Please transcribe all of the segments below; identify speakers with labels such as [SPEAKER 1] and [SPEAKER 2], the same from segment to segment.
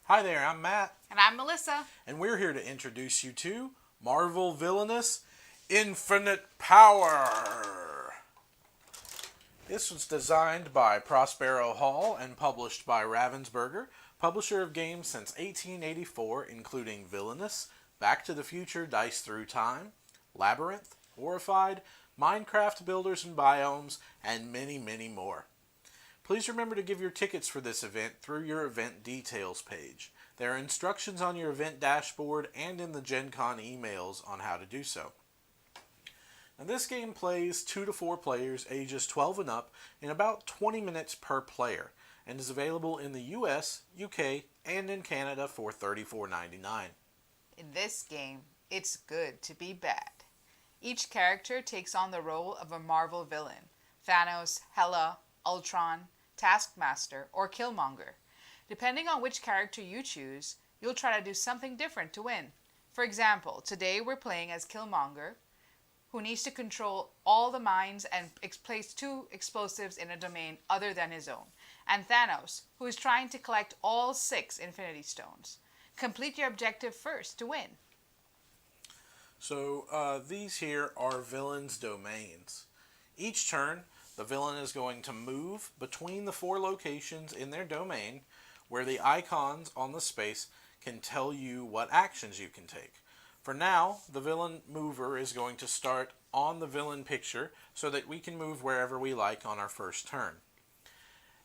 [SPEAKER 1] Hi there, I'm Matt,
[SPEAKER 2] And I'm Melissa.
[SPEAKER 1] and we're here to introduce you to Marvel Villainous Infinite Power. This was designed by Prospero Hall and published by Ravensburger, publisher of games since 1884, including Villainous, Back to the Future Dice Through Time, Labyrinth, Horrified, Minecraft Builders and Biomes, and many, many more. Please remember to give your tickets for this event through your event details page. There are instructions on your event dashboard and in the Gen Con emails on how to do so. Now, this game plays 2 to 4 players ages 12 and up in about 20 minutes per player and is available in the US, UK, and in Canada for $34.99.
[SPEAKER 2] In this game, it's good to be bad. Each character takes on the role of a Marvel villain: Thanos, Hela, Ultron, Taskmaster, or Killmonger. Depending on which character you choose, you'll try to do something different to win. For example, today we're playing as Killmonger, who needs to control all the mines and place 2 explosives in a domain other than his own, and Thanos, who is trying to collect all 6 Infinity Stones. Complete your objective first to win.
[SPEAKER 1] So these here are villains' domains. Each turn, the villain is going to move between the 4 locations in their domain where the icons on the space can tell you what actions you can take. For now, the villain mover is going to start on the villain picture so that we can move wherever we like on our first turn.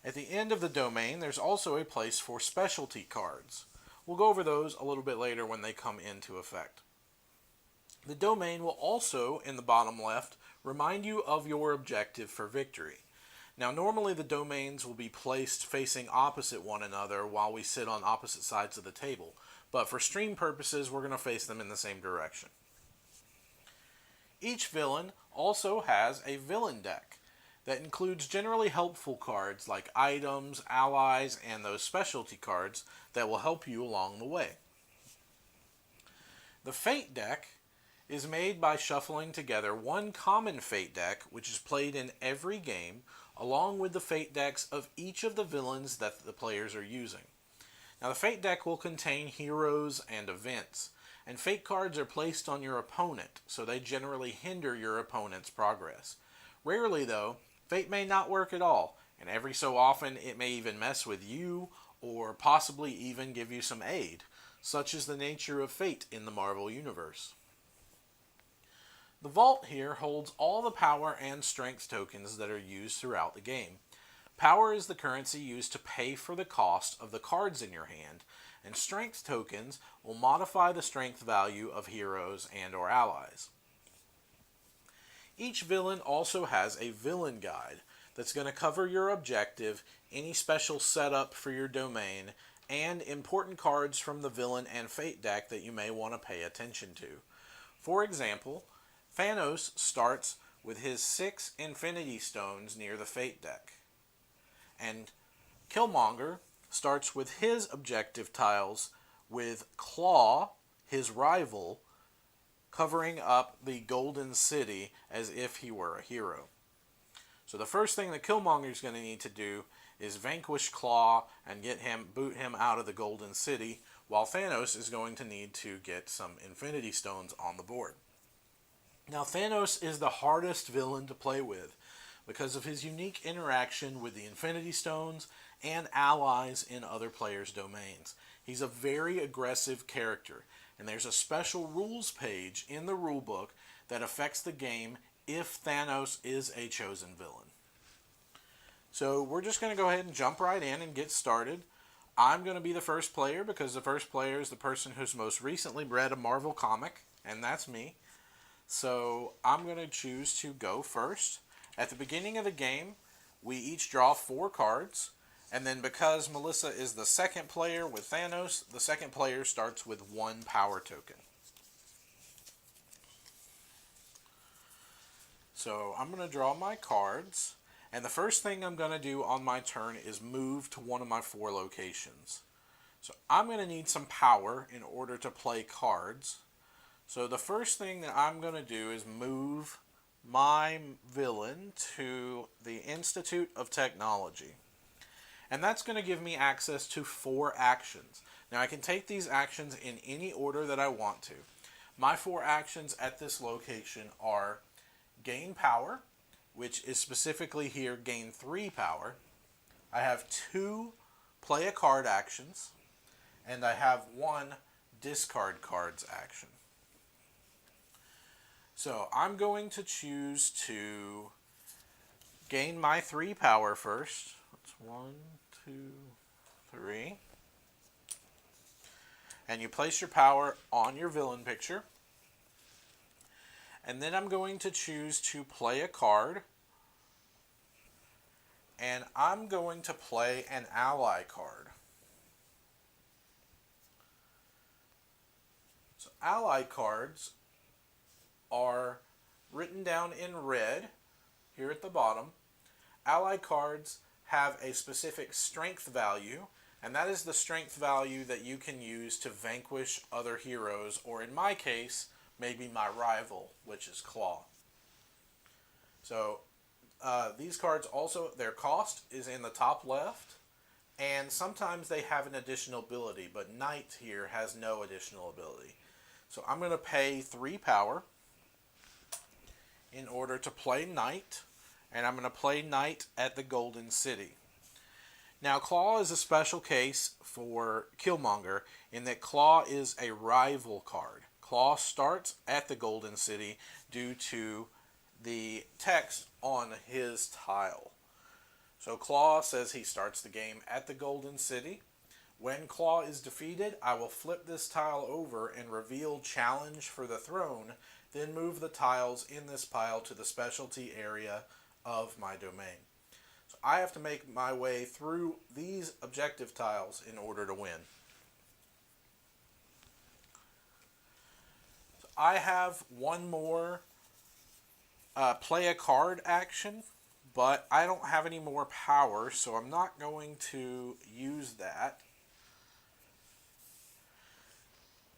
[SPEAKER 1] At the end of the domain, there's also a place for specialty cards. We'll go over those a little bit later when they come into effect. The domain will also, in the bottom left, remind you of your objective for victory. Now, normally the domains will be placed facing opposite one another while we sit on opposite sides of the table, but for stream purposes, we're going to face them in the same direction. Each villain also has a villain deck that includes generally helpful cards like items, allies, and those specialty cards that will help you along the way. The Fate deck is made by shuffling together one common Fate deck, which is played in every game, along with the Fate decks of each of the villains that the players are using. Now, the Fate deck will contain heroes and events, and Fate cards are placed on your opponent, so they generally hinder your opponent's progress. Rarely, though, Fate may not work at all, and every so often it may even mess with you, or possibly even give you some aid. Such is the nature of Fate in the Marvel Universe. The vault here holds all the power and strength tokens that are used throughout the game. Power is the currency used to pay for the cost of the cards in your hand, and strength tokens will modify the strength value of heroes and or allies. Each villain also has a villain guide that's going to cover your objective, any special setup for your domain, and important cards from the villain and Fate deck that you may want to pay attention to. For example, Thanos starts with his 6 Infinity Stones near the Fate deck, and Killmonger starts with his objective tiles with Claw, his rival, covering up the Golden City as if he were a hero. So the first thing that Killmonger is going to need to do is vanquish Claw and boot him out of the Golden City, while Thanos is going to need to get some Infinity Stones on the board. Now, Thanos is the hardest villain to play with because of his unique interaction with the Infinity Stones and allies in other players' domains. He's a very aggressive character, and there's a special rules page in the rulebook that affects the game if Thanos is a chosen villain. So we're just going to go ahead and jump right in and get started. I'm going to be the first player because the first player is the person who's most recently read a Marvel comic, and that's me. So I'm going to choose to go first. At the beginning of the game, we each draw 4 cards, and then because Melissa is the second player with Thanos, the second player starts with 1 power token. So I'm going to draw my cards, and the first thing I'm going to do on my turn is move to one of my 4 locations. So I'm going to need some power in order to play cards. So the first thing that I'm going to do is move my villain to the Institute of Technology. And that's going to give me access to 4 actions. Now I can take these actions in any order that I want to. My 4 actions at this location are gain power, which is specifically here gain 3 power. I have 2 play a card actions, and I have 1 discard cards action. So I'm going to choose to gain my 3 power first. That's 1, 2, 3. And you place your power on your villain picture. And then I'm going to choose to play a card. And I'm going to play an ally card. So ally cards are written down in red here at the bottom. Ally cards have a specific strength value, and that is the strength value that you can use to vanquish other heroes, or in my case, maybe my rival, which is Claw. So these cards also, their cost is in the top left, and sometimes they have an additional ability, but Knight here has no additional ability. So I'm going to pay 3 power in order to play Knight, and I'm going to play Knight at the Golden City. Now, Claw is a special case for Killmonger in that Claw is a rival card. Claw starts at the Golden City due to the text on his tile. So Claw says he starts the game at the Golden City. When Claw is defeated, I will flip this tile over and reveal Challenge for the Throne, then move the tiles in this pile to the specialty area of my domain. So I have to make my way through these objective tiles in order to win. So I have one more play a card action, but I don't have any more power, so I'm not going to use that.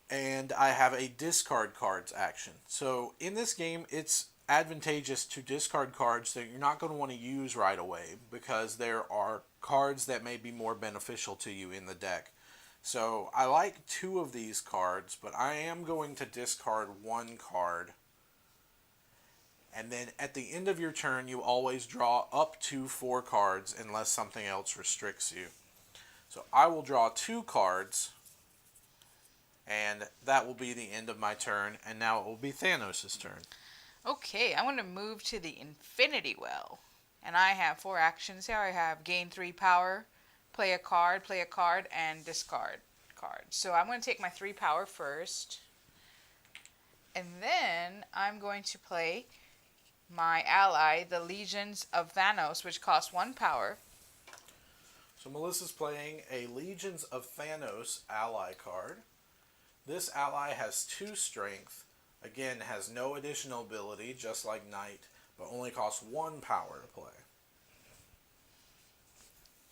[SPEAKER 1] And I have a discard cards action. So in this game, it's advantageous to discard cards that you're not going to want to use right away, because there are cards that may be more beneficial to you in the deck. So I like 2 of these cards, but I am going to discard 1 card. And then at the end of your turn, you always draw up to 4 cards unless something else restricts you. So I will draw 2 cards, and that will be the end of my turn, and now it will be Thanos' turn.
[SPEAKER 2] Okay, I'm going to move to the Infinity Well. And I have 4 actions here. I have gain 3 power, play a card, and discard card. So I'm going to take my 3 power first. And then I'm going to play my ally, the Legions of Thanos, which costs 1 power.
[SPEAKER 1] So Melissa's playing a Legions of Thanos ally card. This ally has 2 strength. Again, has no additional ability, just like Knight, but only costs 1 power to play.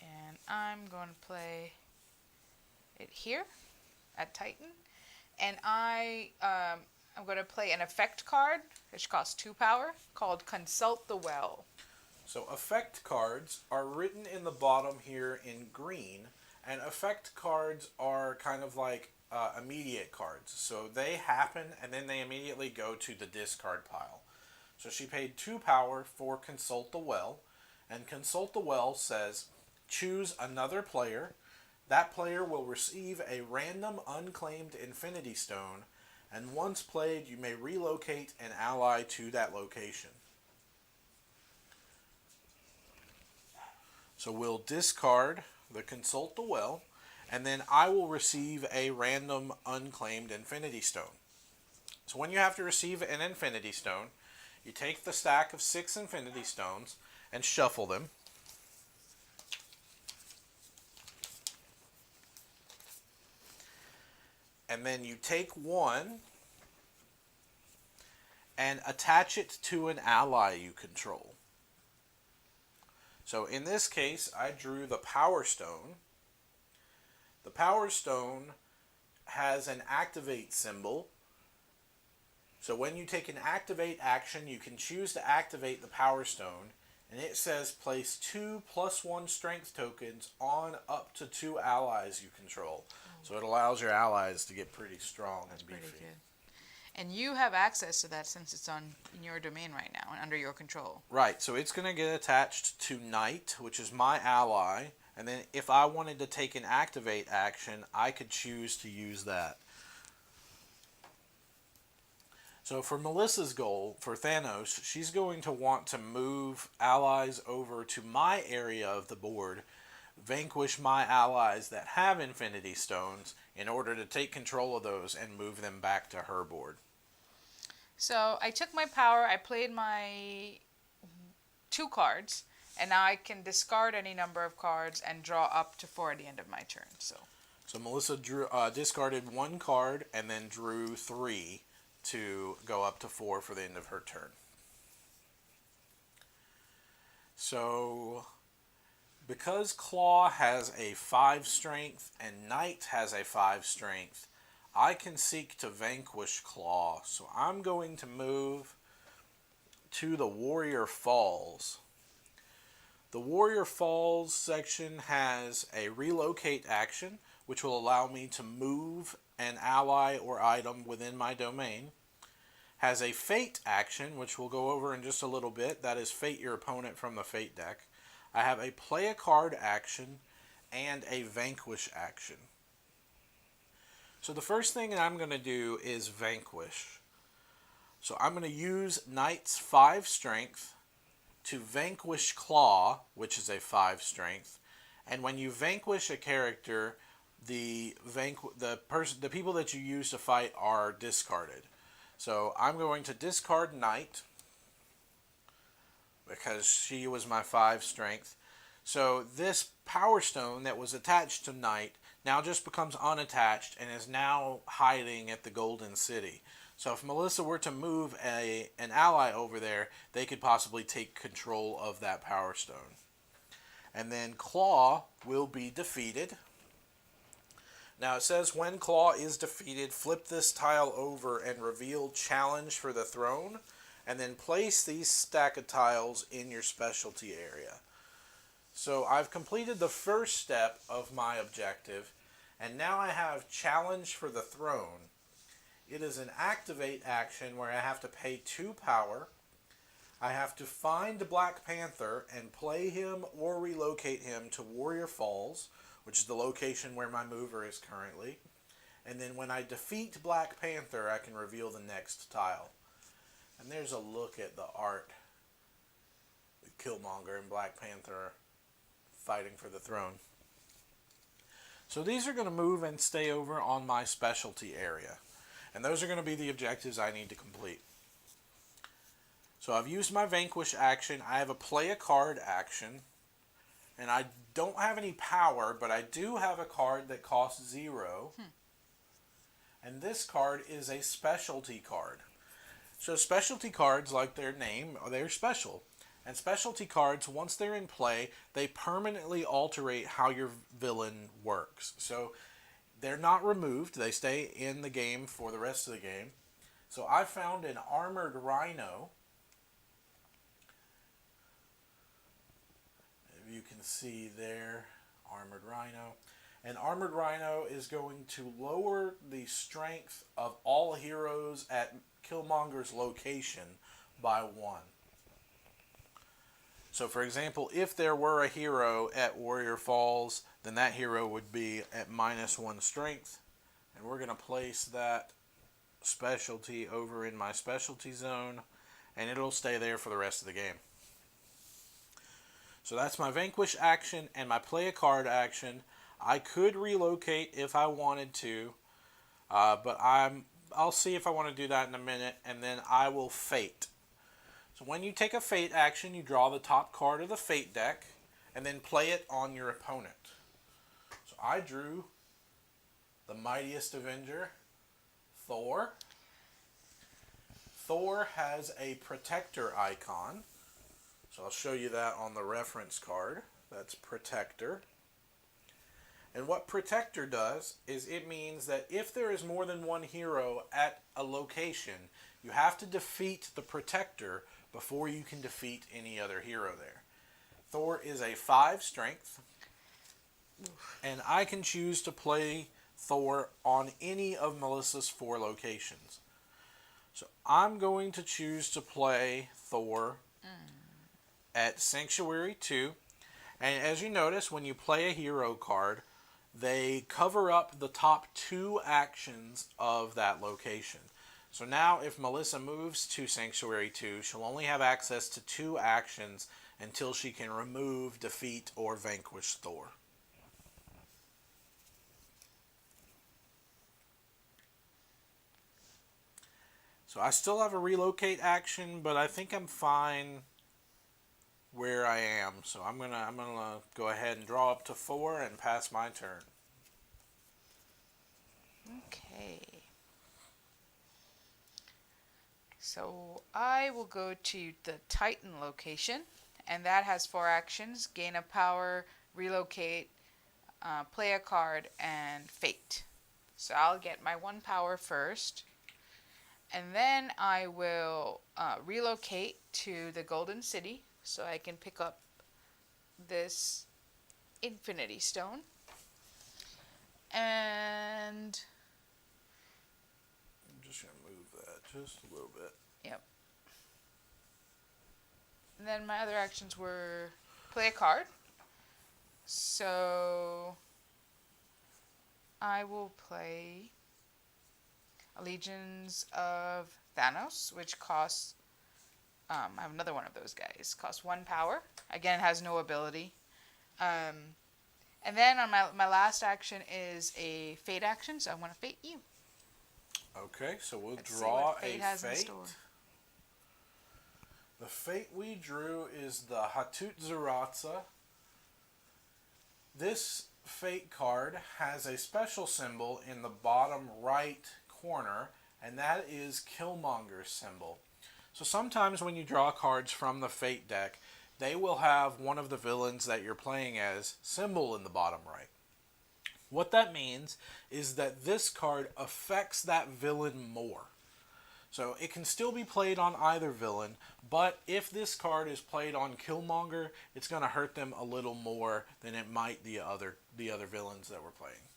[SPEAKER 2] And I'm going to play it here at Titan. And I'm going to play an effect card, which costs 2 power, called Consult the Well.
[SPEAKER 1] So effect cards are written in the bottom here in green, and effect cards are kind of like immediate cards. So they happen and then they immediately go to the discard pile. So she paid 2 power for Consult the Well, and Consult the Well says choose another player. That player will receive a random unclaimed Infinity Stone, and once played you may relocate an ally to that location. So we'll discard the Consult the Well, and then I will receive a random unclaimed Infinity Stone. So when you have to receive an Infinity Stone, you take the stack of 6 Infinity Stones and shuffle them. And then you take one and attach it to an ally you control. So in this case, I drew the Power Stone. The Power Stone has an activate symbol. So when you take an activate action, you can choose to activate the Power Stone. And it says place 2+1 strength tokens on up to 2 allies you control. So it allows your allies to get pretty strong and beefy.
[SPEAKER 2] Pretty good. And you have access to that since it's in your domain right now and under your control.
[SPEAKER 1] Right, so it's going to get attached to Knight, which is my ally. And then if I wanted to take an activate action, I could choose to use that. So for Melissa's goal, for Thanos, she's going to want to move allies over to my area of the board, vanquish my allies that have Infinity Stones in order to take control of those and move them back to her board.
[SPEAKER 2] So I took my power, I played my 2 cards, and now I can discard any number of cards and draw up to 4 at the end of my turn. So
[SPEAKER 1] Melissa discarded 1 card and then drew 3 to go up to 4 for the end of her turn. So because Claw has a 5 strength and Knight has a 5 strength, I can seek to vanquish Claw. So I'm going to move to the Warrior Falls. The Warrior Falls section has a relocate action, which will allow me to move an ally or item within my domain. Has a fate action, which we'll go over in just a little bit. That is fate your opponent from the fate deck. I have a play a card action and a vanquish action. So the first thing I'm going to do is vanquish. So I'm going to use Knight's 5 strength to vanquish Claw, which is a 5 strength. And when you vanquish a character, the people that you use to fight are discarded. So I'm going to discard Knight because she was my 5 strength. So this Power Stone that was attached to Knight now just becomes unattached and is now hiding at the Golden City. So if Melissa were to move an ally over there, they could possibly take control of that Power Stone. And then Claw will be defeated. Now it says when Claw is defeated, flip this tile over and reveal Challenge for the Throne, and then place these stack of tiles in your specialty area. So I've completed the first step of my objective, and now I have Challenge for the Throne. It is an activate action where I have to pay 2 power. I have to find Black Panther and play him or relocate him to Warrior Falls, which is the location where my mover is currently. And then when I defeat Black Panther, I can reveal the next tile. And there's a look at the art with Killmonger and Black Panther fighting for the throne. So these are going to move and stay over on my specialty area. And those are going to be the objectives I need to complete. So I've used my Vanquish action. I have a play a card action. And I don't have any power, but I do have a card that costs 0. And this card is a specialty card. So specialty cards, like their name, they're special. And specialty cards, once they're in play, they permanently alterate how your villain works. So they're not removed. They stay in the game for the rest of the game. So I found an armored Rhino. You can see there, Armored Rhino. And Armored Rhino is going to lower the strength of all heroes at Killmonger's location by 1. So for example, if there were a hero at Warrior Falls, then that hero would be at -1 strength. And we're going to place that specialty over in my specialty zone, and it'll stay there for the rest of the game. So that's my Vanquish action and my play a card action. I could relocate if I wanted to, but I'll see if I want to do that in a minute, and then I will fate. So when you take a fate action, you draw the top card of the fate deck, and then play it on your opponent. So I drew the mightiest Avenger, Thor. Thor has a protector icon. So I'll show you that on the reference card. That's Protector. And what Protector does is it means that if there is more than one hero at a location, you have to defeat the Protector before you can defeat any other hero there. Thor is a 5 strength. And I can choose to play Thor on any of Melissa's 4 locations. So I'm going to choose to play Thor at Sanctuary 2. And as you notice, when you play a hero card, they cover up the top 2 actions of that location. So now if Melissa moves to Sanctuary 2, she'll only have access to 2 actions until she can remove, defeat, or vanquish Thor. So I still have a relocate action, but I think I'm fine where I am. So I'm gonna go ahead and draw up to 4 and pass my turn.
[SPEAKER 2] Okay. So I will go to the Titan location, and that has 4 actions: gain a power, relocate, play a card, and fate. So I'll get my 1 power first. And then I will relocate to the Golden City so I can pick up this Infinity Stone. And
[SPEAKER 1] I'm just going to move that just a little bit.
[SPEAKER 2] yep. And then my other actions were play a card. So I will play Legions of Thanos, which costs, I have another one of those guys, costs 1 power. Again, it has no ability. And then on my last action is a fate action, so I'm going to fate you.
[SPEAKER 1] Okay, so we'll
[SPEAKER 2] Let's
[SPEAKER 1] draw
[SPEAKER 2] see what fate
[SPEAKER 1] a
[SPEAKER 2] has in
[SPEAKER 1] fate.
[SPEAKER 2] store.
[SPEAKER 1] The fate we drew is the Hatutzaratza. This fate card has a special symbol in the bottom right corner, and that is Killmonger's symbol. So sometimes when you draw cards from the fate deck, they will have one of the villains that you're playing as symbol in the bottom right. What that means is that this card affects that villain more. So it can still be played on either villain, but if this card is played on Killmonger, it's going to hurt them a little more than it might the other villains that we're playing.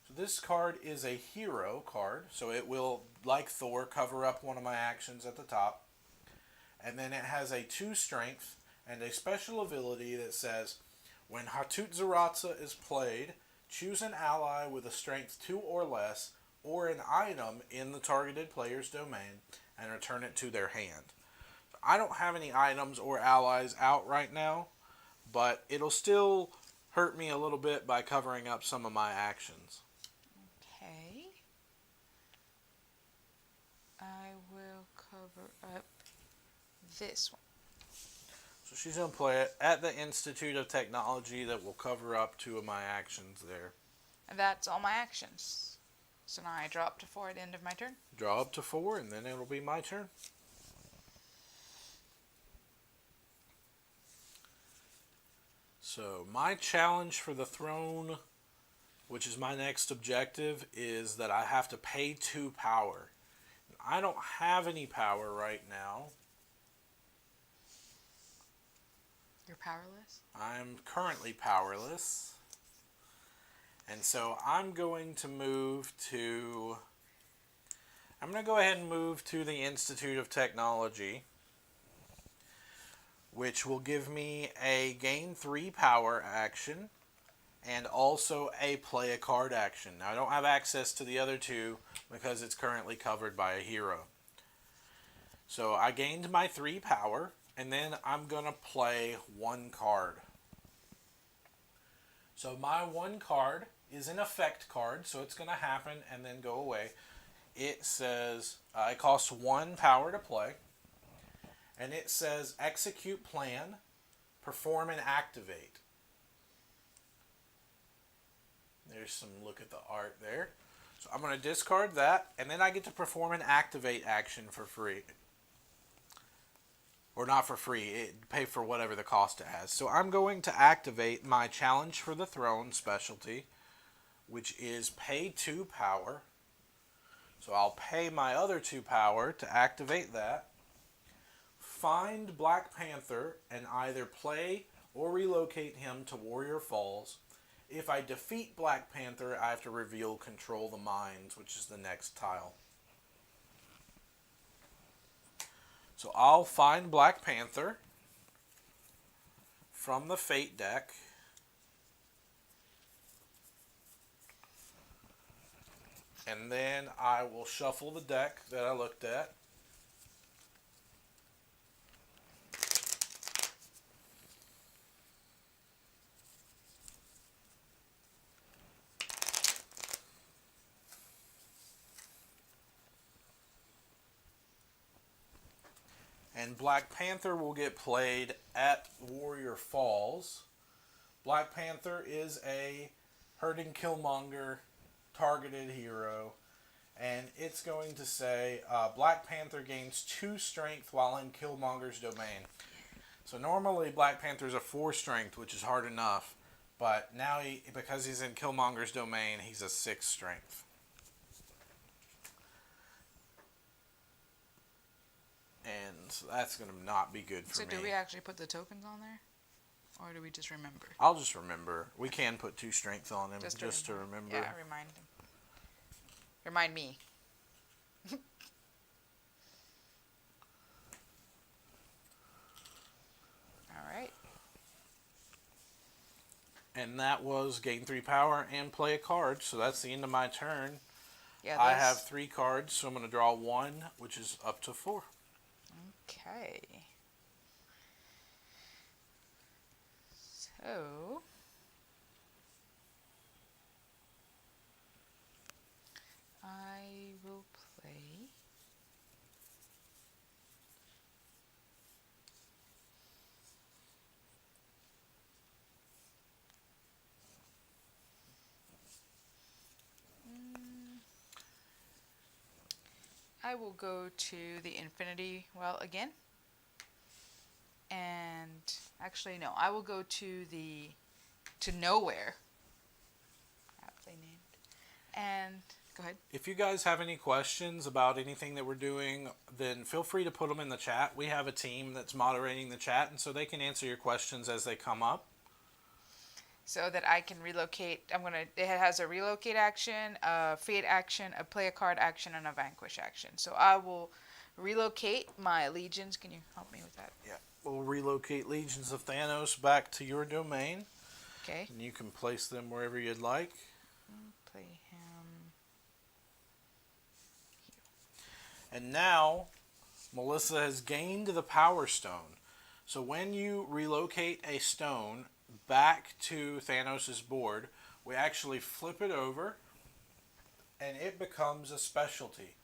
[SPEAKER 1] So this card is a hero card, so it will, like Thor, cover up one of my actions at the top. And then it has a 2 strength and a special ability that says, when Hatutzaratza is played, choose an ally with a strength 2 or less, or an item in the targeted player's domain, and return it to their hand. I don't have any items or allies out right now, but it'll still hurt me a little bit by covering up some of my actions.
[SPEAKER 2] Okay. I will cover up this one.
[SPEAKER 1] So she's going to play it at the Institute of Technology that will cover up 2 of my actions there.
[SPEAKER 2] And that's all my actions. So now I draw up to 4 at the end of my turn.
[SPEAKER 1] Draw up to 4, and then it'll be my turn. So my challenge for the throne, which is my next objective, is that I have to pay 2 power. I don't have any power right now.
[SPEAKER 2] You're powerless?
[SPEAKER 1] I'm currently powerless. And so I'm going to go ahead and move to the Institute of Technology, which will give me a gain 3 power action and also a play a card action. Now I don't have access to the other 2 because it's currently covered by a hero. So I gained my 3 power, and then I'm going to play 1 card. So my 1 card is an effect card, so it's going to happen and then go away. It says, it costs 1 power to play, and it says execute plan, perform and activate. There's some look at the art there. So I'm going to discard that, and then I get to perform an activate action for free. Or not for free, pay for whatever the cost it has. So I'm going to activate my Challenge for the Throne specialty, which is pay 2 power. So I'll pay my other 2 power to activate that. Find Black Panther and either play or relocate him to Warrior Falls. If I defeat Black Panther, I have to reveal Control the Mines, which is the next tile. So I'll find Black Panther from the Fate deck. And then I will shuffle the deck that I looked at. And Black Panther will get played at Warrior Falls. Black Panther is a hurting Killmonger targeted hero. And it's going to say Black Panther gains 2 strength while in Killmonger's domain. So normally Black Panther's a 4 strength, which is hard enough. But now, because he's in Killmonger's domain, he's a 6 strength. And so that's going to not be good for me.
[SPEAKER 2] So do we actually put the tokens on there? Or do we just remember?
[SPEAKER 1] I'll just remember. We can put 2 strength on him just to remember.
[SPEAKER 2] Yeah, remind him. Remind me. Alright.
[SPEAKER 1] And that was gain 3 power and play a card. So that's the end of my turn.
[SPEAKER 2] Yeah,
[SPEAKER 1] I have 3 cards, so I'm going to draw 1, which is up to 4.
[SPEAKER 2] Okay. So I will play I will go to the Infinity Well again. And actually no, I will go to Nowhere. Aptly named. And go ahead.
[SPEAKER 1] If you guys have any questions about anything that we're doing, then feel free to put them in the chat. We have a team that's moderating the chat, and so they can answer your questions as they come up.
[SPEAKER 2] So that I can relocate. It has a relocate action, a fate action, a play a card action, and a vanquish action. So I will relocate my legions. Can you help me with that?
[SPEAKER 1] Yeah. We'll relocate Legions of Thanos back to your domain.
[SPEAKER 2] Okay.
[SPEAKER 1] And you can place them wherever you'd like.
[SPEAKER 2] Play him here.
[SPEAKER 1] And now, Melissa has gained the Power Stone. So when you relocate a stone back to Thanos' board, we actually flip it over, and it becomes a specialty.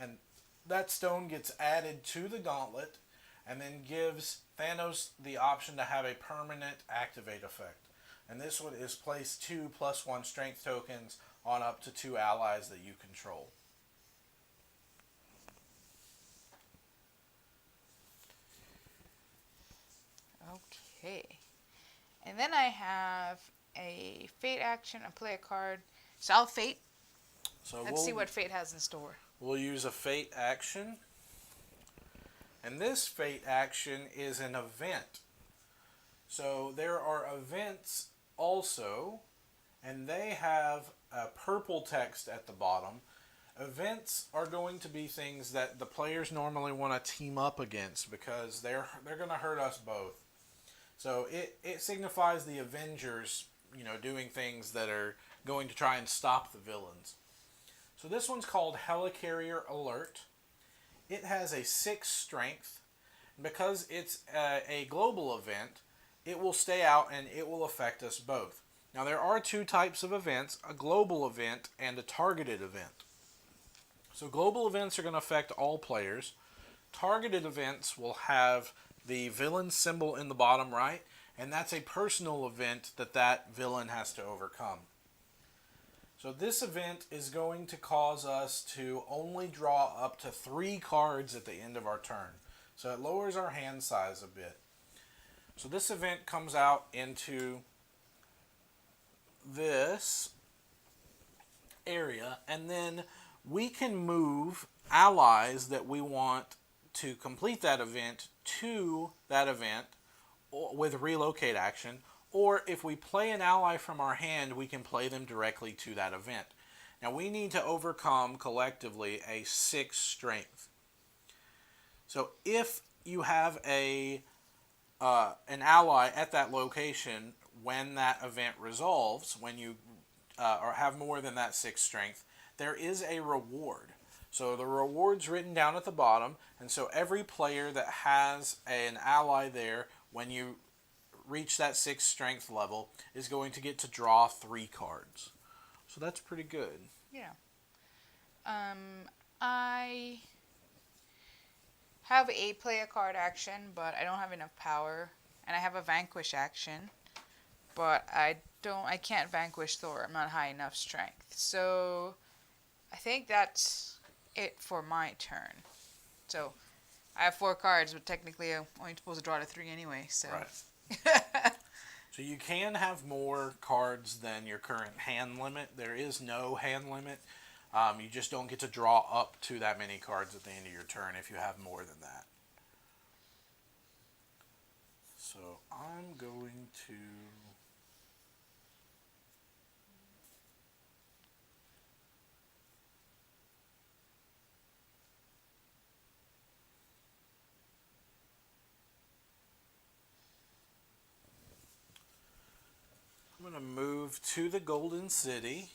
[SPEAKER 1] And that stone gets added to the gauntlet, and then gives Thanos the option to have a permanent activate effect. And this one is place 2 +1 strength tokens on up to 2 allies that you control.
[SPEAKER 2] Okay. And then I have a fate action, a play a card. So I'll fate.
[SPEAKER 1] So
[SPEAKER 2] Let's see what fate has in store.
[SPEAKER 1] We'll use a fate action. And this fate action is an event. So there are events also, and they have a purple text at the bottom. Events are going to be things that the players normally want to team up against because they're going to hurt us both. So it signifies the Avengers, doing things that are going to try and stop the villains. So this one's called Helicarrier Alert. It has a 6 strength. Because it's a global event, it will stay out and it will affect us both. Now there are 2 types of events, a global event and a targeted event. So global events are going to affect all players. Targeted events will have the villain symbol in the bottom right, and that's a personal event that villain has to overcome. So this event is going to cause us to only draw up to 3 cards at the end of our turn. So it lowers our hand size a bit. So this event comes out into this area, and then we can move allies that we want to complete that event to that event, with relocate action, or if we play an ally from our hand, we can play them directly to that event. Now we need to overcome collectively a 6 strength. So if you have an ally at that location when that event resolves, when you or have more than that 6 strength, there is a reward. So the reward's written down at the bottom, and so every player that has an ally there, when you reach that 6 strength level, is going to get to draw 3 cards. So that's pretty good.
[SPEAKER 2] Yeah. I have a play a card action, but I don't have enough power, and I have a vanquish action, but I can't vanquish Thor. I'm not high enough strength. So I think that's it for my turn. So I have 4 cards, but technically I'm only supposed to draw to 3 anyway. So.
[SPEAKER 1] Right. So you can have more cards than your current hand limit. There is no hand limit. You just don't get to draw up to that many cards at the end of your turn if you have more than that. So I'm going to... I'm going to move to the Golden City.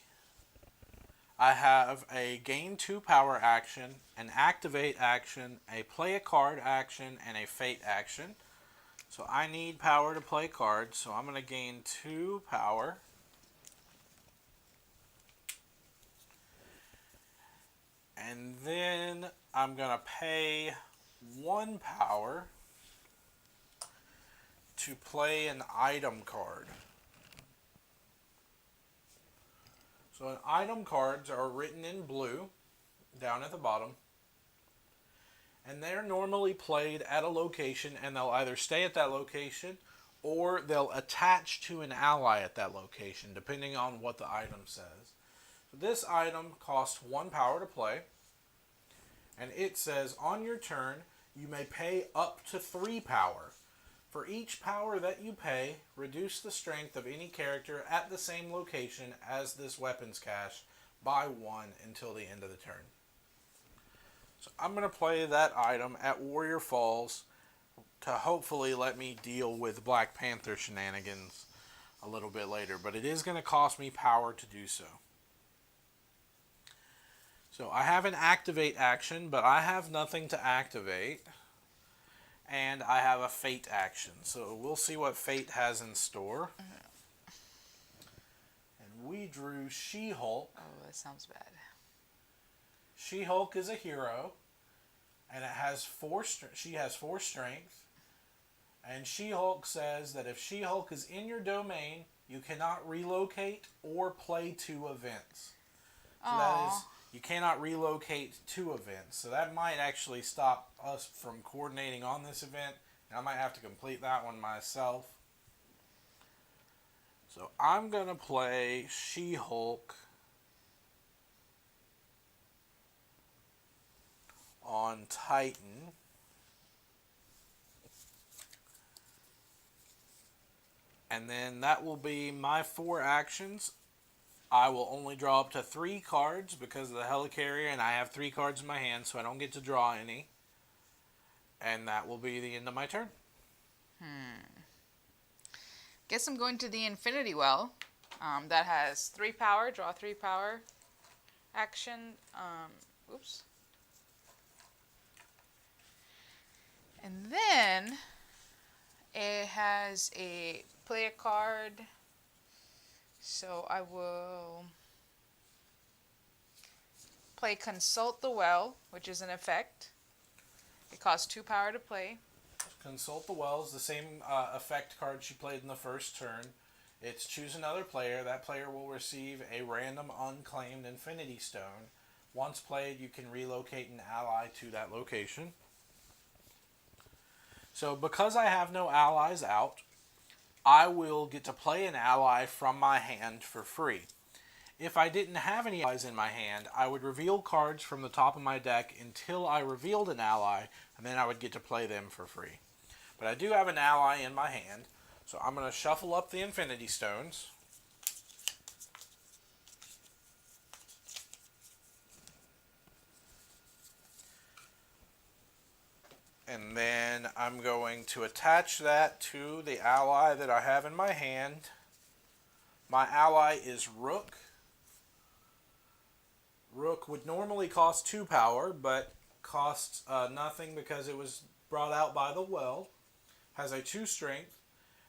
[SPEAKER 1] I have a gain 2 power action, an activate action, a play a card action, and a fate action. So I need power to play cards, so I'm going to gain 2 power. And then I'm going to pay 1 power to play an item card. So item cards are written in blue down at the bottom, and they're normally played at a location, and they'll either stay at that location or they'll attach to an ally at that location depending on what the item says. So this item costs 1 power to play, and it says on your turn you may pay up to 3 power. For each power that you pay, reduce the strength of any character at the same location as this weapons cache by 1 until the end of the turn. So I'm going to play that item at Warrior Falls to hopefully let me deal with Black Panther shenanigans a little bit later, but it is going to cost me power to do so. So I have an activate action, but I have nothing to activate. And I have a fate action. So we'll see what fate has in store. And we drew She-Hulk.
[SPEAKER 2] Oh, that sounds bad.
[SPEAKER 1] She-Hulk is a hero. And it has she has 4 strength. And She-Hulk says that if She-Hulk is in your domain, you cannot relocate or play 2 events. So that is... You cannot relocate 2 events, so that might actually stop us from coordinating on this event. I might have to complete that one myself. So I'm going to play She-Hulk on Titan. And then that will be my 4 actions. I will only draw up to 3 cards because of the Helicarrier, and I have 3 cards in my hand, so I don't get to draw any. And that will be the end of my turn.
[SPEAKER 2] Guess I'm going to the Infinity Well. That has 3 power, draw 3 power action. Oops. And then it has a play a card. So I will play Consult the Well, which is an effect. It costs 2 power to play.
[SPEAKER 1] Consult the Well is the same effect card she played in the first turn. It's choose another player. That player will receive a random unclaimed Infinity Stone. Once played, you can relocate an ally to that location. So because I have no allies out, I will get to play an ally from my hand for free. If I didn't have any allies in my hand, I would reveal cards from the top of my deck until I revealed an ally, and then I would get to play them for free. But I do have an ally in my hand, so I'm going to shuffle up the Infinity Stones. And then I'm going to attach that to the ally that I have in my hand. My ally is Rook. Rook would normally cost 2 power, but costs nothing because it was brought out by the well. Has a 2 strength.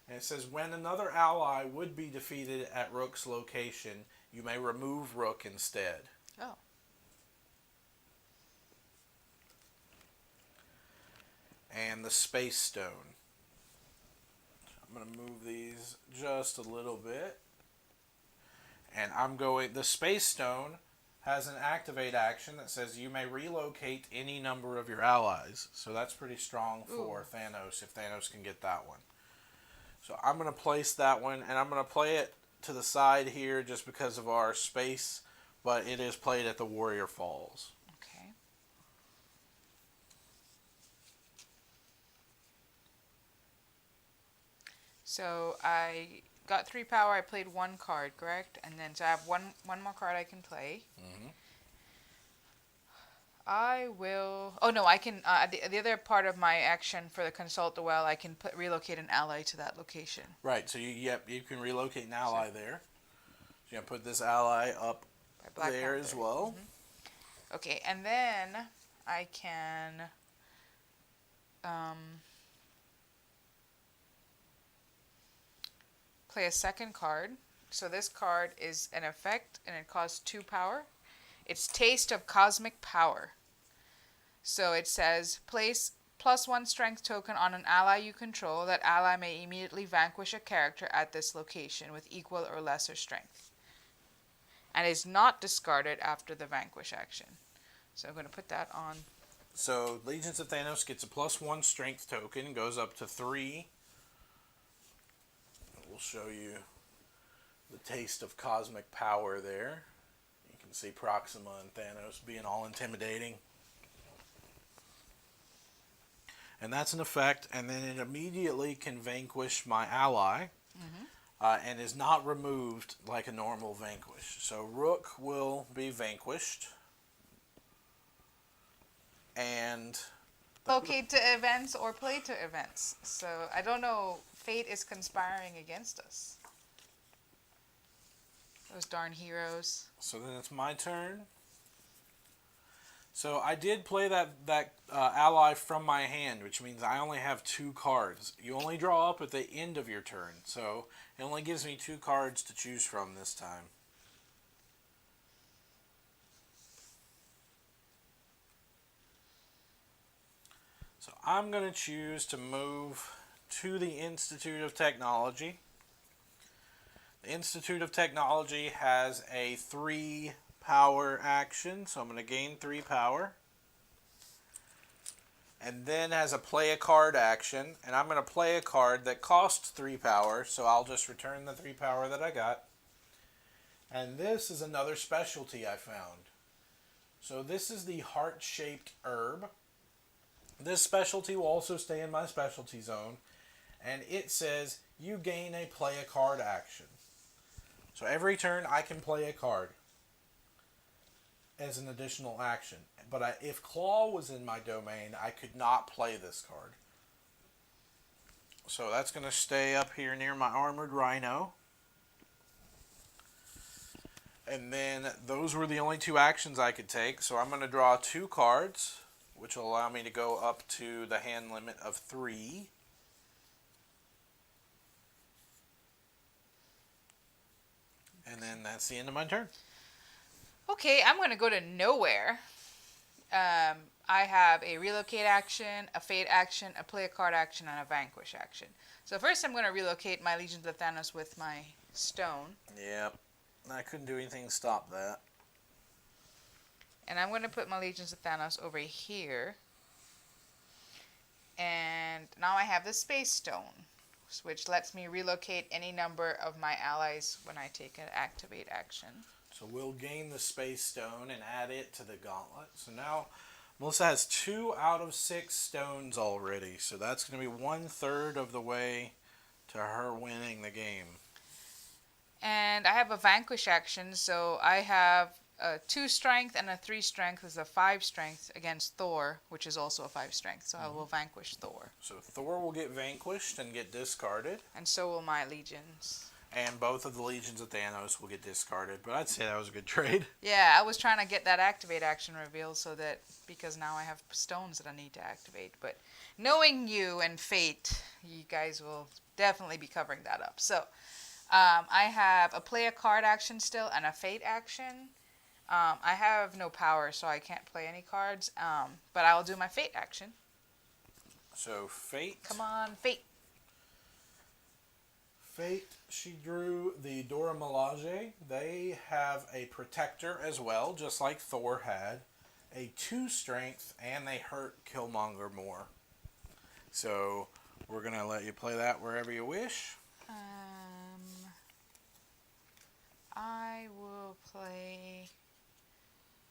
[SPEAKER 1] And it says when another ally would be defeated at Rook's location, you may remove Rook instead.
[SPEAKER 2] Oh.
[SPEAKER 1] And the Space Stone. I'm going to move these just a little bit. And the Space Stone has an activate action that says you may relocate any number of your allies. So that's pretty strong for Thanos, if Thanos can get that one. So I'm going to place that one, and I'm going to play it to the side here just because of our space, but it is played at the Warrior Falls.
[SPEAKER 2] Okay. So I got 3 power. I played 1 card, correct? And then so I have one more card I can play.
[SPEAKER 1] Mm-hmm.
[SPEAKER 2] I will. Oh no, I can. The other part of my action for the consult the well, I can relocate an ally to that location.
[SPEAKER 1] Right. So you can relocate an ally there. So you can put this ally up there as well.
[SPEAKER 2] Mm-hmm. Okay, and then I can. Play a second card. So this card is an effect, and it costs 2 power. It's Taste of Cosmic Power. So it says, place +1 strength token on an ally you control. That ally may immediately vanquish a character at this location with equal or lesser strength. And is not discarded after the vanquish action. So I'm going to put that on.
[SPEAKER 1] So Legions of Thanos gets a +1 strength token, goes up to 3. We'll show you the Taste of Cosmic Power there. You can see Proxima and Thanos being all intimidating. And that's an effect, and then it immediately can vanquish my ally, and is not removed like a normal vanquish. So Rook will be vanquished. And
[SPEAKER 2] Locate to events or play to events. So I don't know, fate is conspiring against us. Those darn heroes.
[SPEAKER 1] So then it's my turn. So I did play that ally from my hand, which means I only have 2 cards. You only draw up at the end of your turn, so it only gives me 2 cards to choose from this time. So I'm going to choose to move to the Institute of Technology. The Institute of Technology has a 3 power action, so I'm going to gain 3 power. And then has a play a card action, and I'm going to play a card that costs 3 power, so I'll just return the 3 power that I got. And this is another specialty I found. So this is the heart-shaped herb. This specialty will also stay in my specialty zone, and it says you gain a play a card action. So every turn I can play a card as an additional action. But if Claw was in my domain, I could not play this card. So that's going to stay up here near my armored Rhino. And then those were the only 2 actions I could take. So I'm going to draw 2 cards, which will allow me to go up to the hand limit of 3. And then that's the end of my turn.
[SPEAKER 2] Okay, I'm going to go to nowhere. I have a relocate action, a fate action, a play a card action, and a vanquish action. So first I'm going to relocate my Legions of Thanos with my stone.
[SPEAKER 1] Yep. I couldn't do anything to stop that.
[SPEAKER 2] And I'm going to put my Legions of Thanos over here. And now I have the Space Stone, which lets me relocate any number of my allies when I take an activate action.
[SPEAKER 1] So we'll gain the Space Stone and add it to the gauntlet. So now Melissa has 2 out of 6 stones already, so that's going to be 1/3 of the way to her winning the game.
[SPEAKER 2] And I have a Vanquish action, so I have a 2 strength and a 3 strength is a 5 strength against Thor, which is also a 5 strength. So I will vanquish Thor.
[SPEAKER 1] So Thor will get vanquished and get discarded.
[SPEAKER 2] And so will my legions.
[SPEAKER 1] And both of the legions of Thanos will get discarded. But I'd say that was a good trade.
[SPEAKER 2] Yeah, I was trying to get that activate action revealed so that, because now I have stones that I need to activate. But knowing you and fate, you guys will definitely be covering that up. So I have a play a card action still and a fate action. I have no power, so I can't play any cards. But I'll do my fate action.
[SPEAKER 1] So fate.
[SPEAKER 2] Come on, fate.
[SPEAKER 1] Fate, she drew the Dora Milaje. They have a protector as well, just like Thor had. A 2 strength, and they hurt Killmonger more. So we're going to let you play that wherever you wish.
[SPEAKER 2] I will play...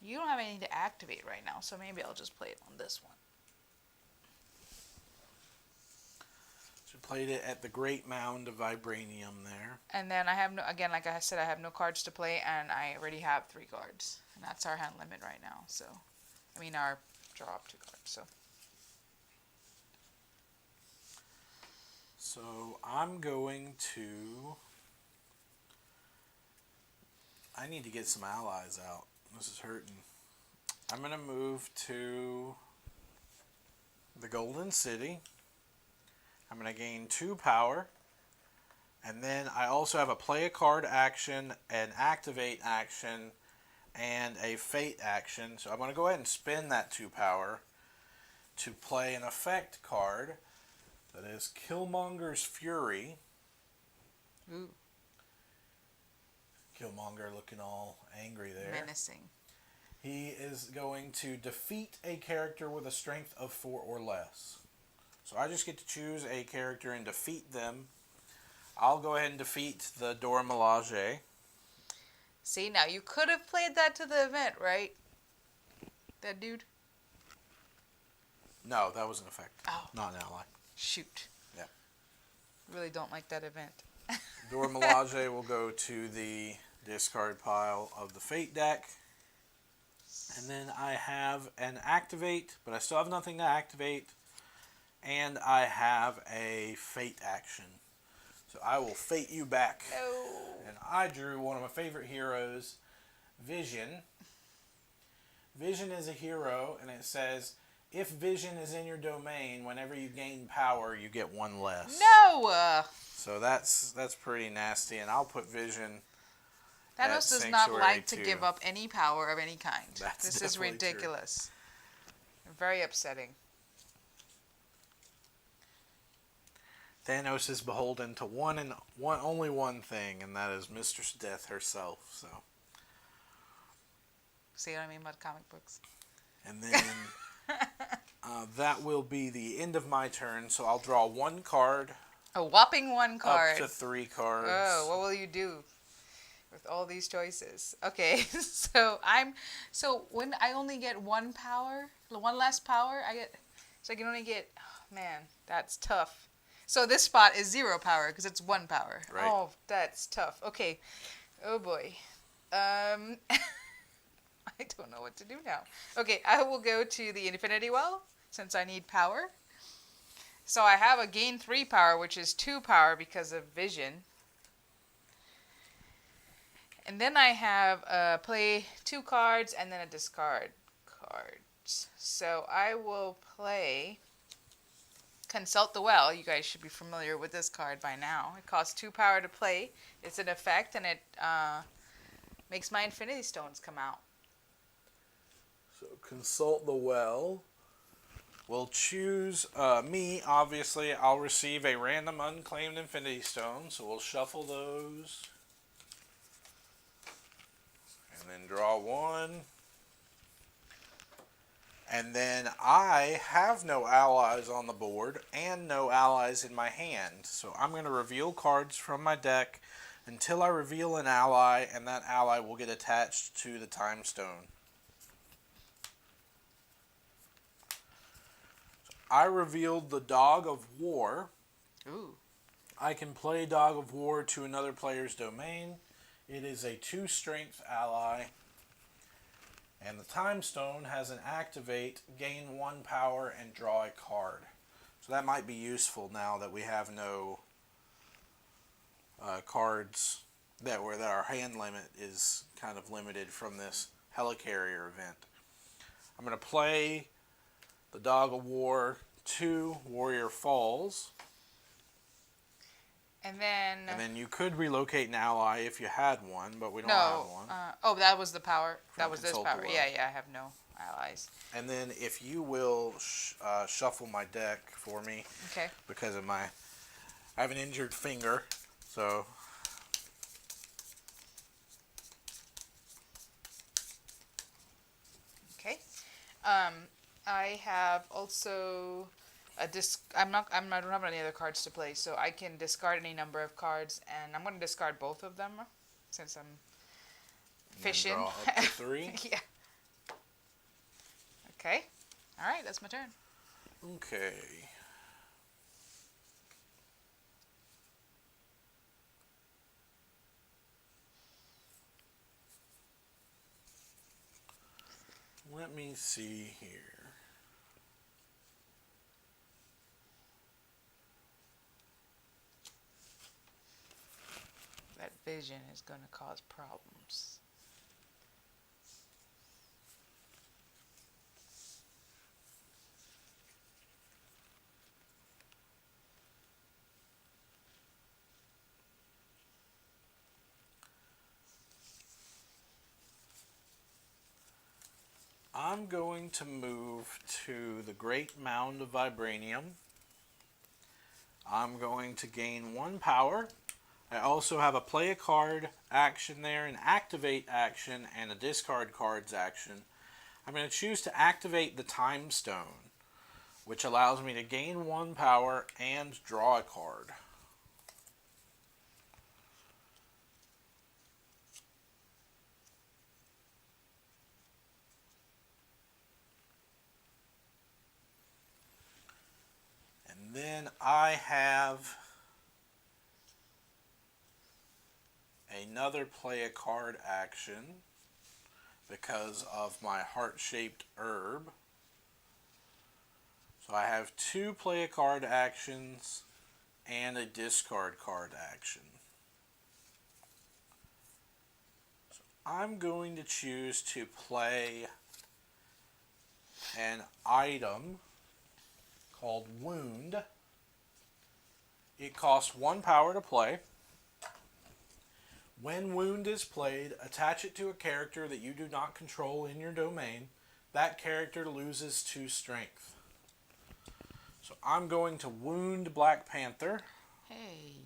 [SPEAKER 2] You don't have anything to activate right now, so maybe I'll just play it on this one.
[SPEAKER 1] So played it at the Great Mound of Vibranium there.
[SPEAKER 2] And then I have no, again, like I said, I have no cards to play, and I already have 3 cards. And that's our hand limit right now, so... I mean, our draw up 2 cards, so...
[SPEAKER 1] So I'm going to... I need to get some allies out. This is hurting. I'm going to move to the Golden City. I'm going to gain 2 power. And then I also have a play a card action, an activate action, and a fate action. So I'm going to go ahead and spend that 2 power to play an effect card that is Killmonger's Fury.
[SPEAKER 2] Ooh.
[SPEAKER 1] Killmonger looking all angry there.
[SPEAKER 2] Menacing.
[SPEAKER 1] He is going to defeat a character with a strength of 4 or less. So I just get to choose a character and defeat them. I'll go ahead and defeat the Dora Milaje.
[SPEAKER 2] See, now you could have played that to the event, right? That dude?
[SPEAKER 1] No, that was an effect.
[SPEAKER 2] Oh.
[SPEAKER 1] Not an ally.
[SPEAKER 2] Shoot.
[SPEAKER 1] Yeah.
[SPEAKER 2] Really don't like that event.
[SPEAKER 1] Dora Milaje will go to the discard pile of the Fate deck. And then I have an activate, but I still have nothing to activate. And I have a Fate action. So I will Fate you back.
[SPEAKER 2] No.
[SPEAKER 1] And I drew one of my favorite heroes, Vision. Vision is a hero, and it says, if Vision is in your domain, whenever you gain power, you get 1 less.
[SPEAKER 2] No!
[SPEAKER 1] So that's pretty nasty, and I'll put Vision.
[SPEAKER 2] Thanos does not like to give up any power of any kind. This is ridiculous. Very upsetting.
[SPEAKER 1] Thanos is beholden to only one thing, and that is Mistress Death herself. So.
[SPEAKER 2] See what I mean about comic books?
[SPEAKER 1] And then that will be the end of my turn. So I'll draw 1 card.
[SPEAKER 2] A whopping 1 card.
[SPEAKER 1] Up to 3 cards.
[SPEAKER 2] Oh, what will you do with all these choices? Okay, so when I only get 1 power, 1 less power, so I can only get. Oh, man, that's tough. So this spot is 0 power because it's 1 power.
[SPEAKER 1] Right.
[SPEAKER 2] Oh, that's tough. Okay. Oh boy. I don't know what to do now. Okay, I will go to the Infinity Well since I need power. So I have a gain 3 power, which is 2 power because of Vision. And then I have play 2 cards and then a discard cards. So I will play Consult the Well. You guys should be familiar with this card by now. It costs 2 power to play. It's an effect, and it makes my Infinity Stones come out.
[SPEAKER 1] So Consult the Well. We'll choose me, obviously. I'll receive a random unclaimed Infinity Stone, so we'll shuffle those. And then draw 1. And then I have no allies on the board and no allies in my hand. So I'm going to reveal cards from my deck until I reveal an ally, and that ally will get attached to the Time Stone. I revealed the Dog of War.
[SPEAKER 2] Ooh.
[SPEAKER 1] I can play Dog of War to another player's domain. It is a 2 strength ally. And the Time Stone has an activate, gain 1 power, and draw a card. So that might be useful now that we have no cards that our hand limit is kind of limited from this Helicarrier event. I'm going to play the Dog of War 2 Warrior Falls.
[SPEAKER 2] And then
[SPEAKER 1] you could relocate an ally if you had one, but we don't have one.
[SPEAKER 2] That was the power. That was this
[SPEAKER 1] Consult
[SPEAKER 2] power.
[SPEAKER 1] below.
[SPEAKER 2] Yeah, I have no allies.
[SPEAKER 1] And then if you will shuffle my deck for me.
[SPEAKER 2] Okay.
[SPEAKER 1] Because of I have an injured finger, so.
[SPEAKER 2] Okay. I have also a I don't have any other cards to play, so I can discard any number of cards, and I'm going to discard both of them since I'm fishing.
[SPEAKER 1] Draw up to 3.
[SPEAKER 2] Yeah. Okay. All right, that's my turn.
[SPEAKER 1] Okay. Let me see here.
[SPEAKER 2] That vision is going to cause problems.
[SPEAKER 1] I'm going to move to the Great Mound of Vibranium. I'm going to gain 1 power. I also have a play a card action there, an activate action, and a discard cards action. I'm going to choose to activate the Time Stone, which allows me to gain 1 power and draw a card. And then I have another play a card action because of my heart-shaped herb. So I have 2 play a card actions and a discard card action. So I'm going to choose to play an item called Wound. It costs 1 power to play. When Wound is played, attach it to a character that you do not control in your domain. That character loses 2 strength. So I'm going to Wound Black Panther.
[SPEAKER 2] Hey.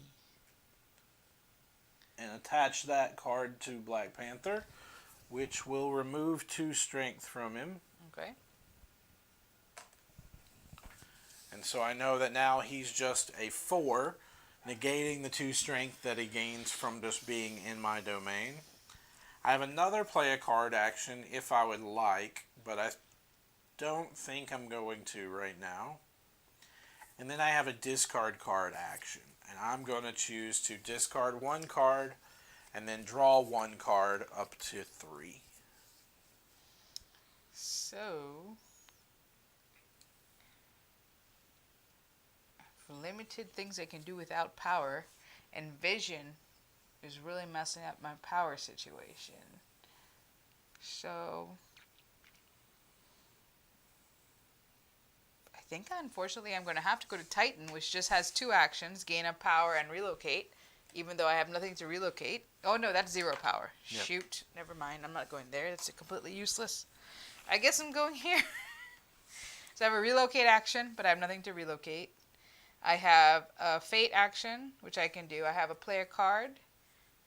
[SPEAKER 1] And attach that card to Black Panther, which will remove 2 strength from him.
[SPEAKER 2] Okay.
[SPEAKER 1] And so I know that now he's just a 4, negating the 2 strength that he gains from just being in my domain. I have another play a card action if I would like, but I don't think I'm going to right now. And then I have a discard card action, and I'm going to choose to discard 1 card and then draw 1 card up to 3.
[SPEAKER 2] So, for limited things I can do without power, and vision is really messing up my power situation. So, I think unfortunately I'm going to have to go to Titan, which just has 2 actions, gain a power and relocate, even though I have nothing to relocate. Oh no, that's 0 power. Yep. Shoot, never mind, I'm not going there, that's completely useless. I guess I'm going here. So I have a relocate action, but I have nothing to relocate. I have a fate action, which I can do. I have a player card.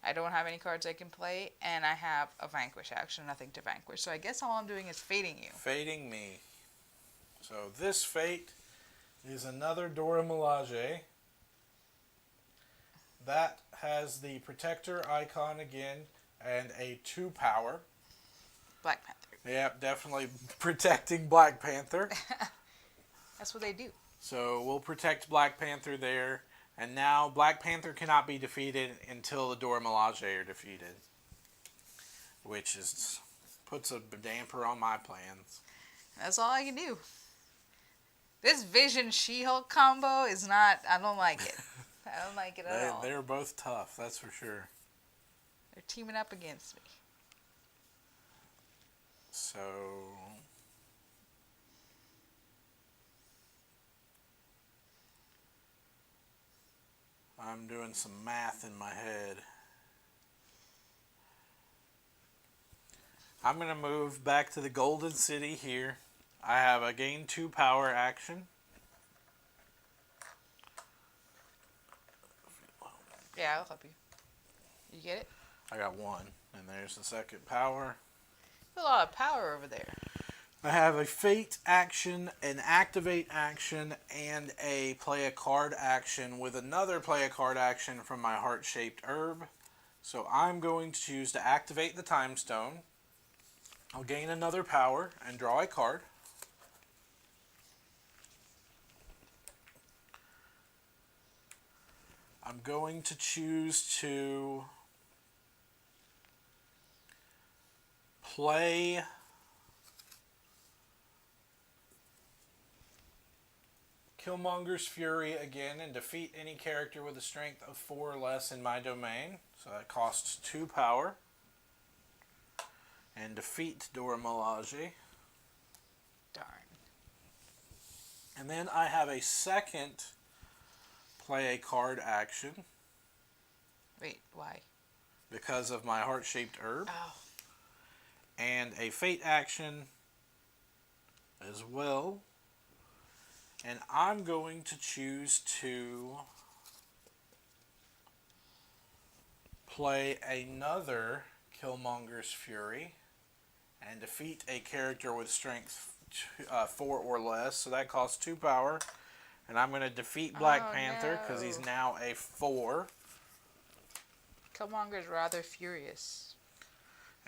[SPEAKER 2] I don't have any cards I can play. And I have a vanquish action, nothing to vanquish. So I guess all I'm doing is fating you.
[SPEAKER 1] Fating me. So this fate is another Dora Milaje. That has the protector icon again and a 2 power.
[SPEAKER 2] Black Panther.
[SPEAKER 1] Yep, definitely protecting Black Panther.
[SPEAKER 2] That's what they do.
[SPEAKER 1] So we'll protect Black Panther there. And now Black Panther cannot be defeated until the Dora Milaje are defeated. Which puts a damper on my plans.
[SPEAKER 2] That's all I can do. This Vision She-Hulk combo is not... I don't like it. I don't like it at all.
[SPEAKER 1] They're both tough, that's for sure.
[SPEAKER 2] They're teaming up against me.
[SPEAKER 1] So... I'm doing some math in my head. I'm going to move back to the Golden City here. I have a gain 2 power action.
[SPEAKER 2] Yeah, I'll help you. You get it?
[SPEAKER 1] I got 1. And there's the second power.
[SPEAKER 2] A lot of power over there.
[SPEAKER 1] I have a fate action, an activate action, and a play a card action with another play a card action from my heart-shaped herb. So I'm going to choose to activate the time stone. I'll gain another power and draw a card. I'm going to choose to play Killmonger's Fury again and defeat any character with a strength of 4 or less in my domain. So that costs 2 power. And defeat Dora Milaje.
[SPEAKER 2] Darn.
[SPEAKER 1] And then I have a second play a card action.
[SPEAKER 2] Wait, why?
[SPEAKER 1] Because of my heart-shaped herb.
[SPEAKER 2] Oh.
[SPEAKER 1] And a fate action as well. And I'm going to choose to play another Killmonger's Fury and defeat a character with strength 4 or less. So that costs 2 power. And I'm going to defeat Black Panther because he's now a 4.
[SPEAKER 2] Killmonger's rather furious.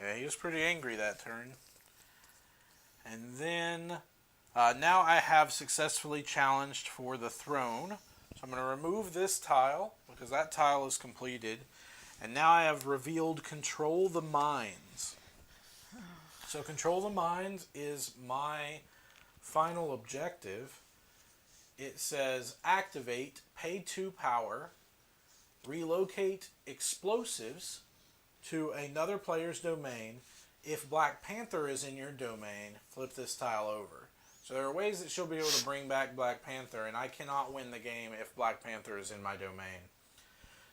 [SPEAKER 1] Yeah, he was pretty angry that turn. And then... now I have successfully challenged for the throne. So I'm going to remove this tile because that tile is completed. And now I have revealed Control the Minds. So Control the Minds is my final objective. It says activate, pay 2 power, relocate explosives to another player's domain. If Black Panther is in your domain, flip this tile over. So there are ways that she'll be able to bring back Black Panther, and I cannot win the game if Black Panther is in my domain.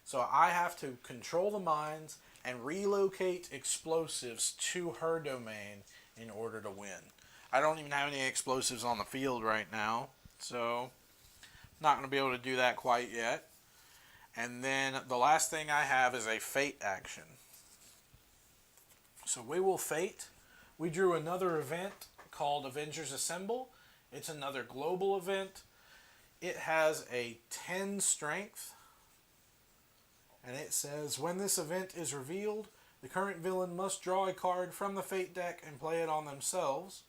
[SPEAKER 1] So I have to control the mines and relocate explosives to her domain in order to win. I don't even have any explosives on the field right now, so I'm not going to be able to do that quite yet. And then the last thing I have is a fate action. So we will fate. We drew another event called Avengers Assemble. It's another global event. It has a 10 strength. And it says, when this event is revealed, the current villain must draw a card from the fate deck and play it on themselves.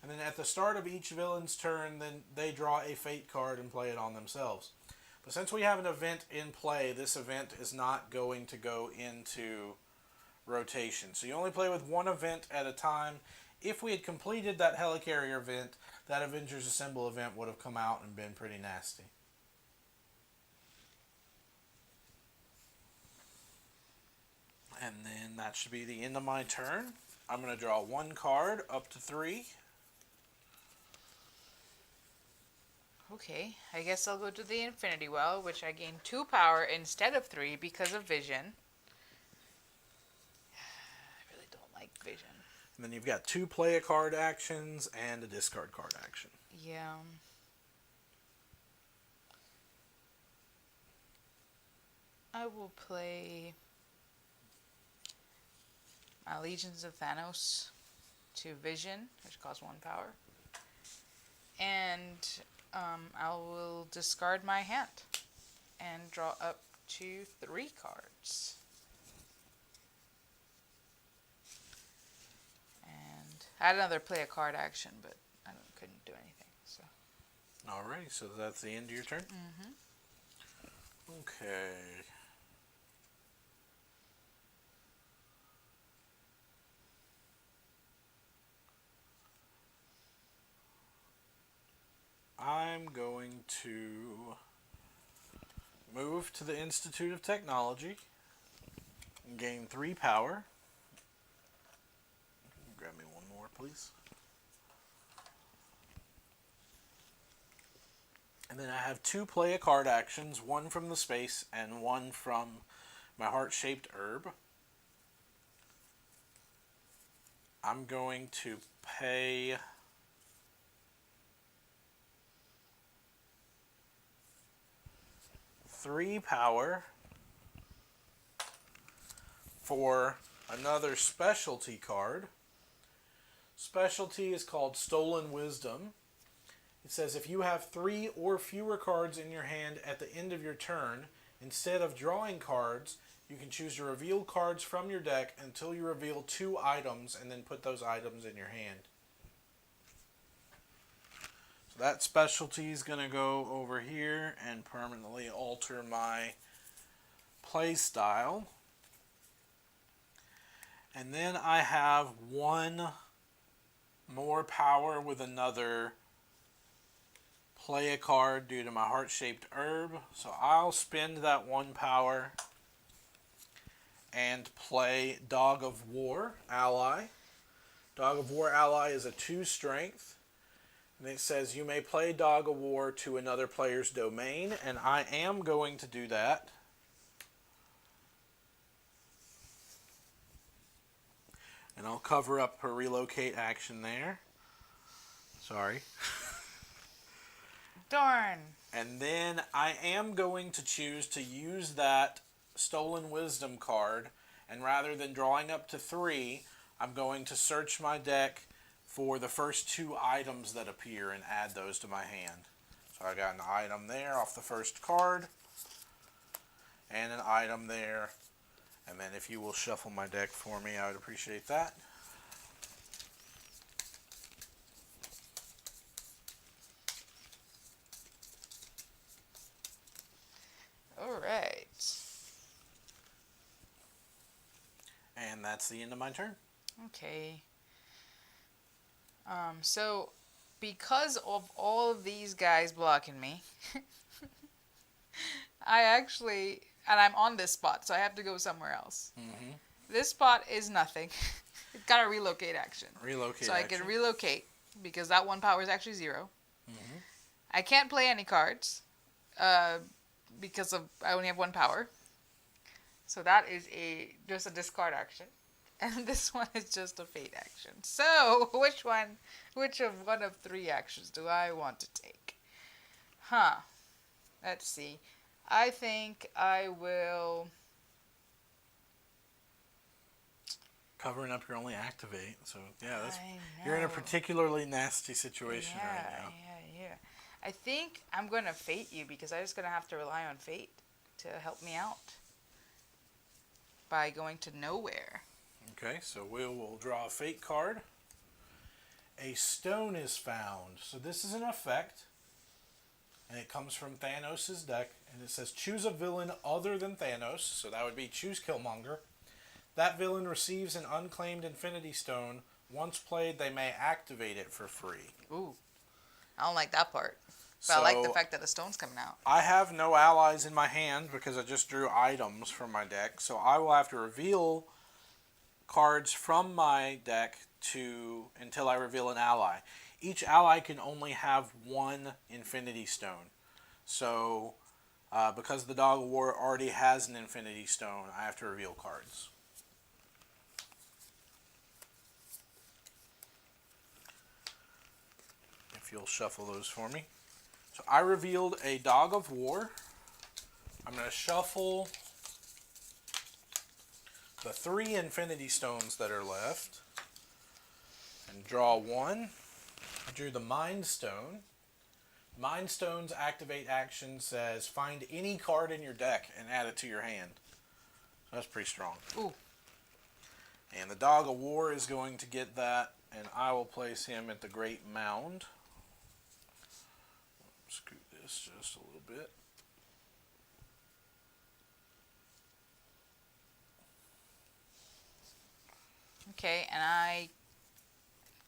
[SPEAKER 1] And then at the start of each villain's turn, then they draw a fate card and play it on themselves. But since we have an event in play, this event is not going to go into rotation. So you only play with one event at a time. If we had completed that Helicarrier event, that Avengers Assemble event would have come out and been pretty nasty. And then that should be the end of my turn. I'm going to draw 1 card up to 3.
[SPEAKER 2] Okay, I guess I'll go to the Infinity Well, which I gain 2 power instead of 3 because of Vision. I really don't like Vision.
[SPEAKER 1] And then you've got 2 play a card actions and a discard card action.
[SPEAKER 2] Yeah. I will play my Legions of Thanos to Vision, which costs 1 power. And I will discard my hand and draw up to 3 cards. And I had another play a card action, but I couldn't do anything. So
[SPEAKER 1] Alrighty, so that's the end of your turn?
[SPEAKER 2] Mm-hmm.
[SPEAKER 1] Okay. I'm going to move to the Institute of Technology and gain 3 power. Grab me one more, please. And then I have 2 play a card actions, one from the space and one from my heart-shaped herb. I'm going to pay 3 power for another specialty card. Specialty is called Stolen Wisdom. It says if you have 3 or fewer cards in your hand at the end of your turn, instead of drawing cards, you can choose to reveal cards from your deck until you reveal 2 items and then put those items in your hand. So that specialty is going to go over here and permanently alter my play style. And then I have 1 more power with another play a card due to my heart-shaped herb. So I'll spend that 1 power and play Dog of War ally. Dog of War ally is a 2 strength. And it says you may play Dog of War to another player's domain. And I am going to do that. And I'll cover up her relocate action there. Sorry.
[SPEAKER 2] Darn.
[SPEAKER 1] And then I am going to choose to use that Stolen Wisdom card, and rather than drawing up to 3, I'm going to search my deck for the first 2 items that appear and add those to my hand. So I got an item there off the first card, and an item there. And then if you will shuffle my deck for me, I would appreciate that.
[SPEAKER 2] Alright.
[SPEAKER 1] And that's the end of my turn.
[SPEAKER 2] Okay. So, because of all of these guys blocking me, I actually, and I'm on this spot, so I have to go somewhere else.
[SPEAKER 1] Mm-hmm.
[SPEAKER 2] This spot is nothing. It's got a relocate action.
[SPEAKER 1] Relocate
[SPEAKER 2] so
[SPEAKER 1] action.
[SPEAKER 2] I can relocate, because that 1 power is actually 0.
[SPEAKER 1] Mm-hmm.
[SPEAKER 2] I can't play any cards, because I only have 1 power. So that is just a discard action. And this one is just a fate action. So, which of one of 3 actions do I want to take? Let's see. I think I will...
[SPEAKER 1] Covering up your only activate. So, yeah, you're in a particularly nasty situation right now.
[SPEAKER 2] Yeah. I think I'm going to fate you because I'm just going to have to rely on fate to help me out by going to nowhere.
[SPEAKER 1] Okay, so we will draw a fate card. A stone is found. So this is an effect, and it comes from Thanos' deck, and it says choose a villain other than Thanos, so that would be choose Killmonger. That villain receives an unclaimed Infinity Stone. Once played, they may activate it for free.
[SPEAKER 2] Ooh, I don't like that part. But I like the fact that the stone's coming out.
[SPEAKER 1] I have no allies in my hand because I just drew items from my deck, so I will have to reveal cards from my deck until I reveal an ally. Each ally can only have 1 Infinity Stone. So, because the Dog of War already has an Infinity Stone, I have to reveal cards. If you'll shuffle those for me. So I revealed a Dog of War. I'm going to shuffle the 3 Infinity Stones that are left and draw 1. I drew the Mind Stone. Mind Stone's activate action says find any card in your deck and add it to your hand. So that's pretty strong.
[SPEAKER 2] Ooh.
[SPEAKER 1] And the Dog of War is going to get that, and I will place him at the Great Mound. Scoot this just a little bit.
[SPEAKER 2] Okay, and I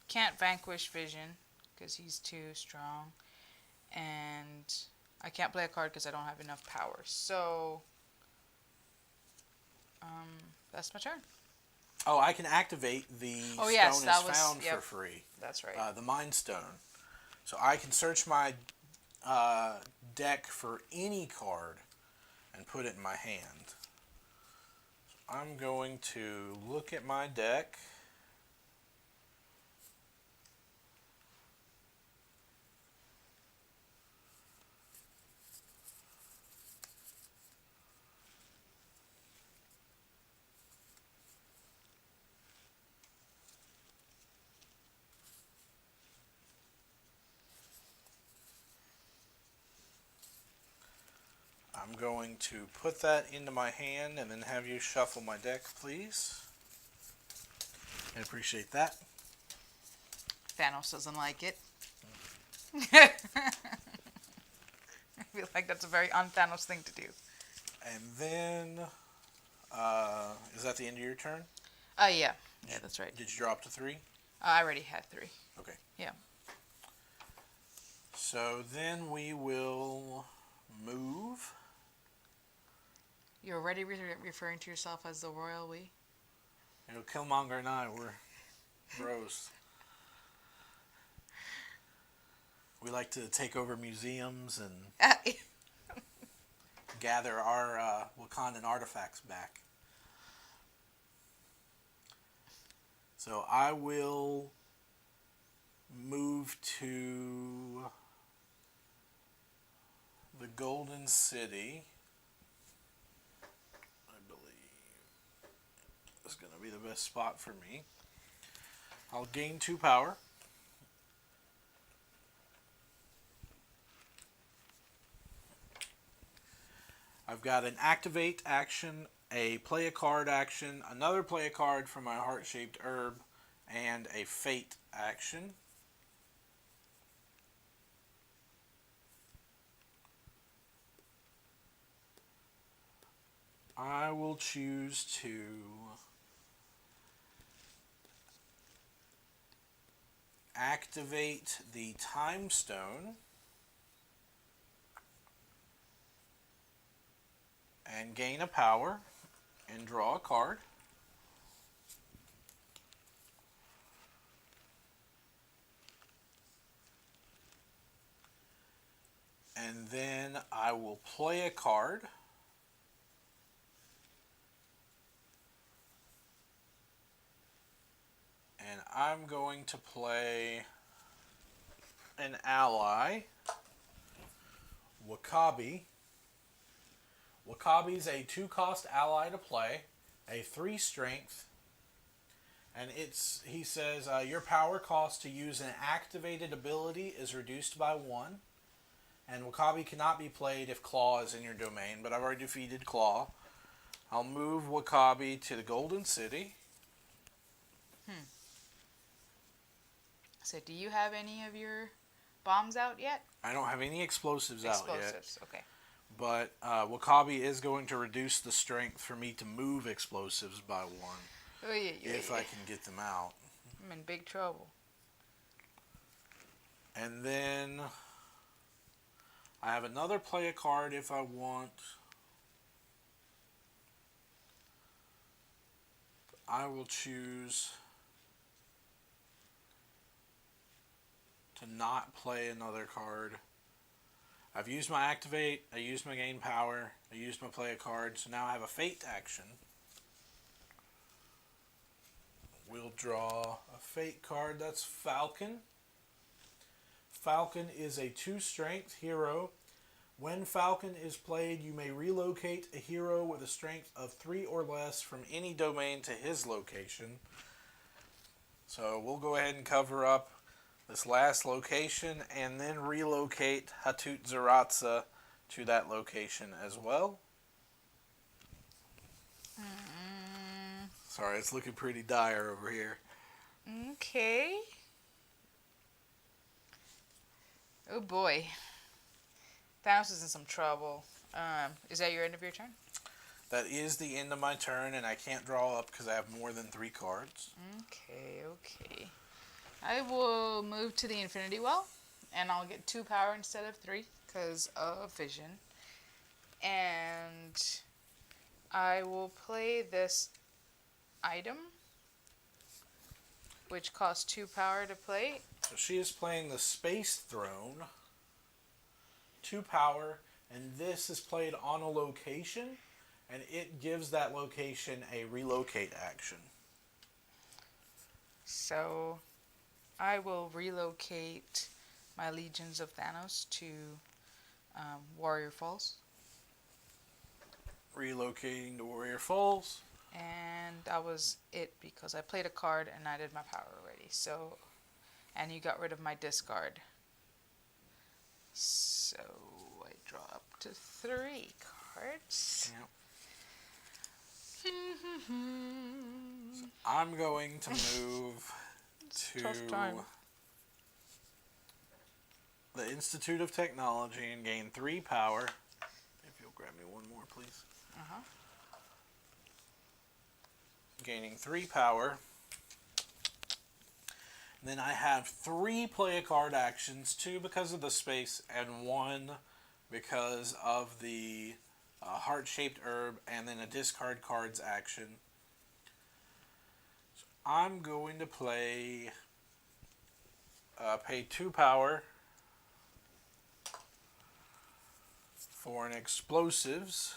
[SPEAKER 2] can't vanquish Vision because he's too strong. And I can't play a card because I don't have enough power. So, that's my turn.
[SPEAKER 1] Oh, I can activate the
[SPEAKER 2] Oh, yes,
[SPEAKER 1] stone
[SPEAKER 2] that
[SPEAKER 1] is
[SPEAKER 2] was-
[SPEAKER 1] found
[SPEAKER 2] yep.
[SPEAKER 1] for free.
[SPEAKER 2] That's right.
[SPEAKER 1] The Mind Stone. So I can search my deck for any card and put it in my hand. I'm going to look at my deck. I'm going to put that into my hand and then have you shuffle my deck, please. I appreciate that.
[SPEAKER 2] Thanos doesn't like it. I feel like that's a very un-Thanos thing to do.
[SPEAKER 1] And then, is that the end of your turn?
[SPEAKER 2] Yeah. Yeah, that's right.
[SPEAKER 1] Did you drop to 3?
[SPEAKER 2] I already had 3.
[SPEAKER 1] Okay.
[SPEAKER 2] Yeah.
[SPEAKER 1] So then we will move.
[SPEAKER 2] You're already referring to yourself as the royal we?
[SPEAKER 1] You know, Killmonger and I were bros. We like to take over museums and gather our Wakandan artifacts back. So I will move to the Golden City. I believe it's going to be the best spot for me. I'll gain 2 power. I've got an activate action, a play a card action, another play a card from my heart-shaped herb, and a fate action. I will choose to activate the Time Stone and gain a power and draw a card. And then I will play a card. And I'm going to play an ally, Wakabi. Wakabi's a 2-cost ally to play, a 3 strength, and he says your power cost to use an activated ability is reduced by 1, and Wakabi cannot be played if Claw is in your domain, but I've already defeated Claw. I'll move Wakabi to the Golden City.
[SPEAKER 2] So do you have any of your bombs out yet?
[SPEAKER 1] I don't have any explosives out yet.
[SPEAKER 2] Explosives, okay.
[SPEAKER 1] But Wakabi is going to reduce the strength for me to move explosives by 1.
[SPEAKER 2] Oh, yeah,
[SPEAKER 1] if I can get them out.
[SPEAKER 2] I'm in big trouble.
[SPEAKER 1] And then I have another play a card if I want. I will choose to not play another card. I've used my activate, I used my gain power, I used my play a card, so now I have a fate action. We'll draw a fate card, that's Falcon. Falcon is a 2 strength hero. When Falcon is played, you may relocate a hero with a strength of 3 or less from any domain to his location. So we'll go ahead and cover up this last location and then relocate Hatut Zaratza to that location as well. Sorry, it's looking pretty dire over here.
[SPEAKER 2] Okay. Oh boy. Thanos is in some trouble. Is that your end of your turn?
[SPEAKER 1] That is the end of my turn, and I can't draw up because I have more than 3 cards.
[SPEAKER 2] Okay. I will move to the Infinity Well, and I'll get 2 power instead of 3 because of vision. And I will play this item, which costs 2 power to play.
[SPEAKER 1] So she is playing the Space Throne, 2 power, and this is played on a location, and it gives that location a relocate action.
[SPEAKER 2] So I will relocate my Legions of Thanos to Warrior Falls.
[SPEAKER 1] Relocating to Warrior Falls.
[SPEAKER 2] And that was it because I played a card and I did my power already. So, and you got rid of my discard. So I draw up to 3 cards.
[SPEAKER 1] Yep. So I'm going to move to
[SPEAKER 2] Tough time.
[SPEAKER 1] the Institute of Technology and gain 3 power. If you'll grab me one more, please. Gaining 3 power. And then I have 3 play a card actions, 2 because of the space and 1 because of the heart-shaped herb, and then a discard cards action. So I'm going to play, pay 2 power for an explosives.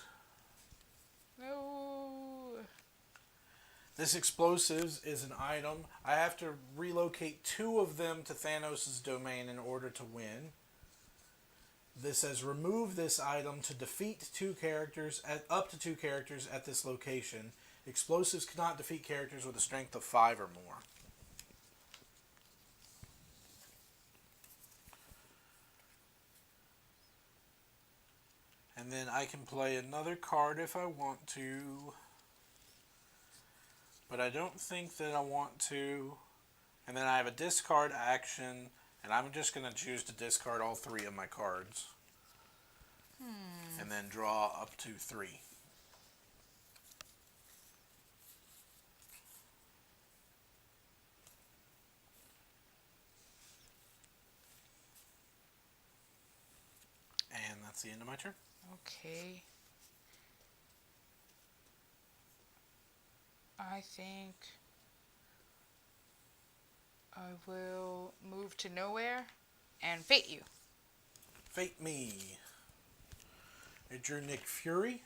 [SPEAKER 2] No.
[SPEAKER 1] This explosives is an item. I have to relocate 2 of them to Thanos' domain in order to win. This says remove this item to defeat 2 characters up to 2 characters at this location. Explosives cannot defeat characters with a strength of 5 or more. And then I can play another card if I want to. But I don't think that I want to. And then I have a discard action, and I'm just going to choose to discard all 3 of my cards. And then draw up to 3. And that's the end of my turn.
[SPEAKER 2] Okay. I think I will move to nowhere and fate you.
[SPEAKER 1] Fate me. I drew Nick Fury.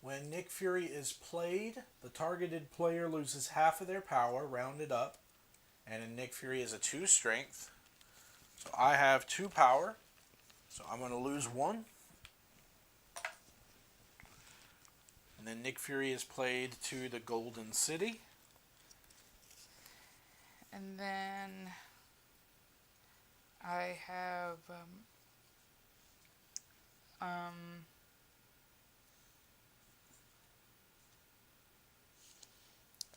[SPEAKER 1] When Nick Fury is played, the targeted player loses half of their power, rounded up. And Nick Fury is a 2 strength. So I have 2 power. So I'm going to lose 1. And then Nick Fury is played to the Golden City.
[SPEAKER 2] And then I have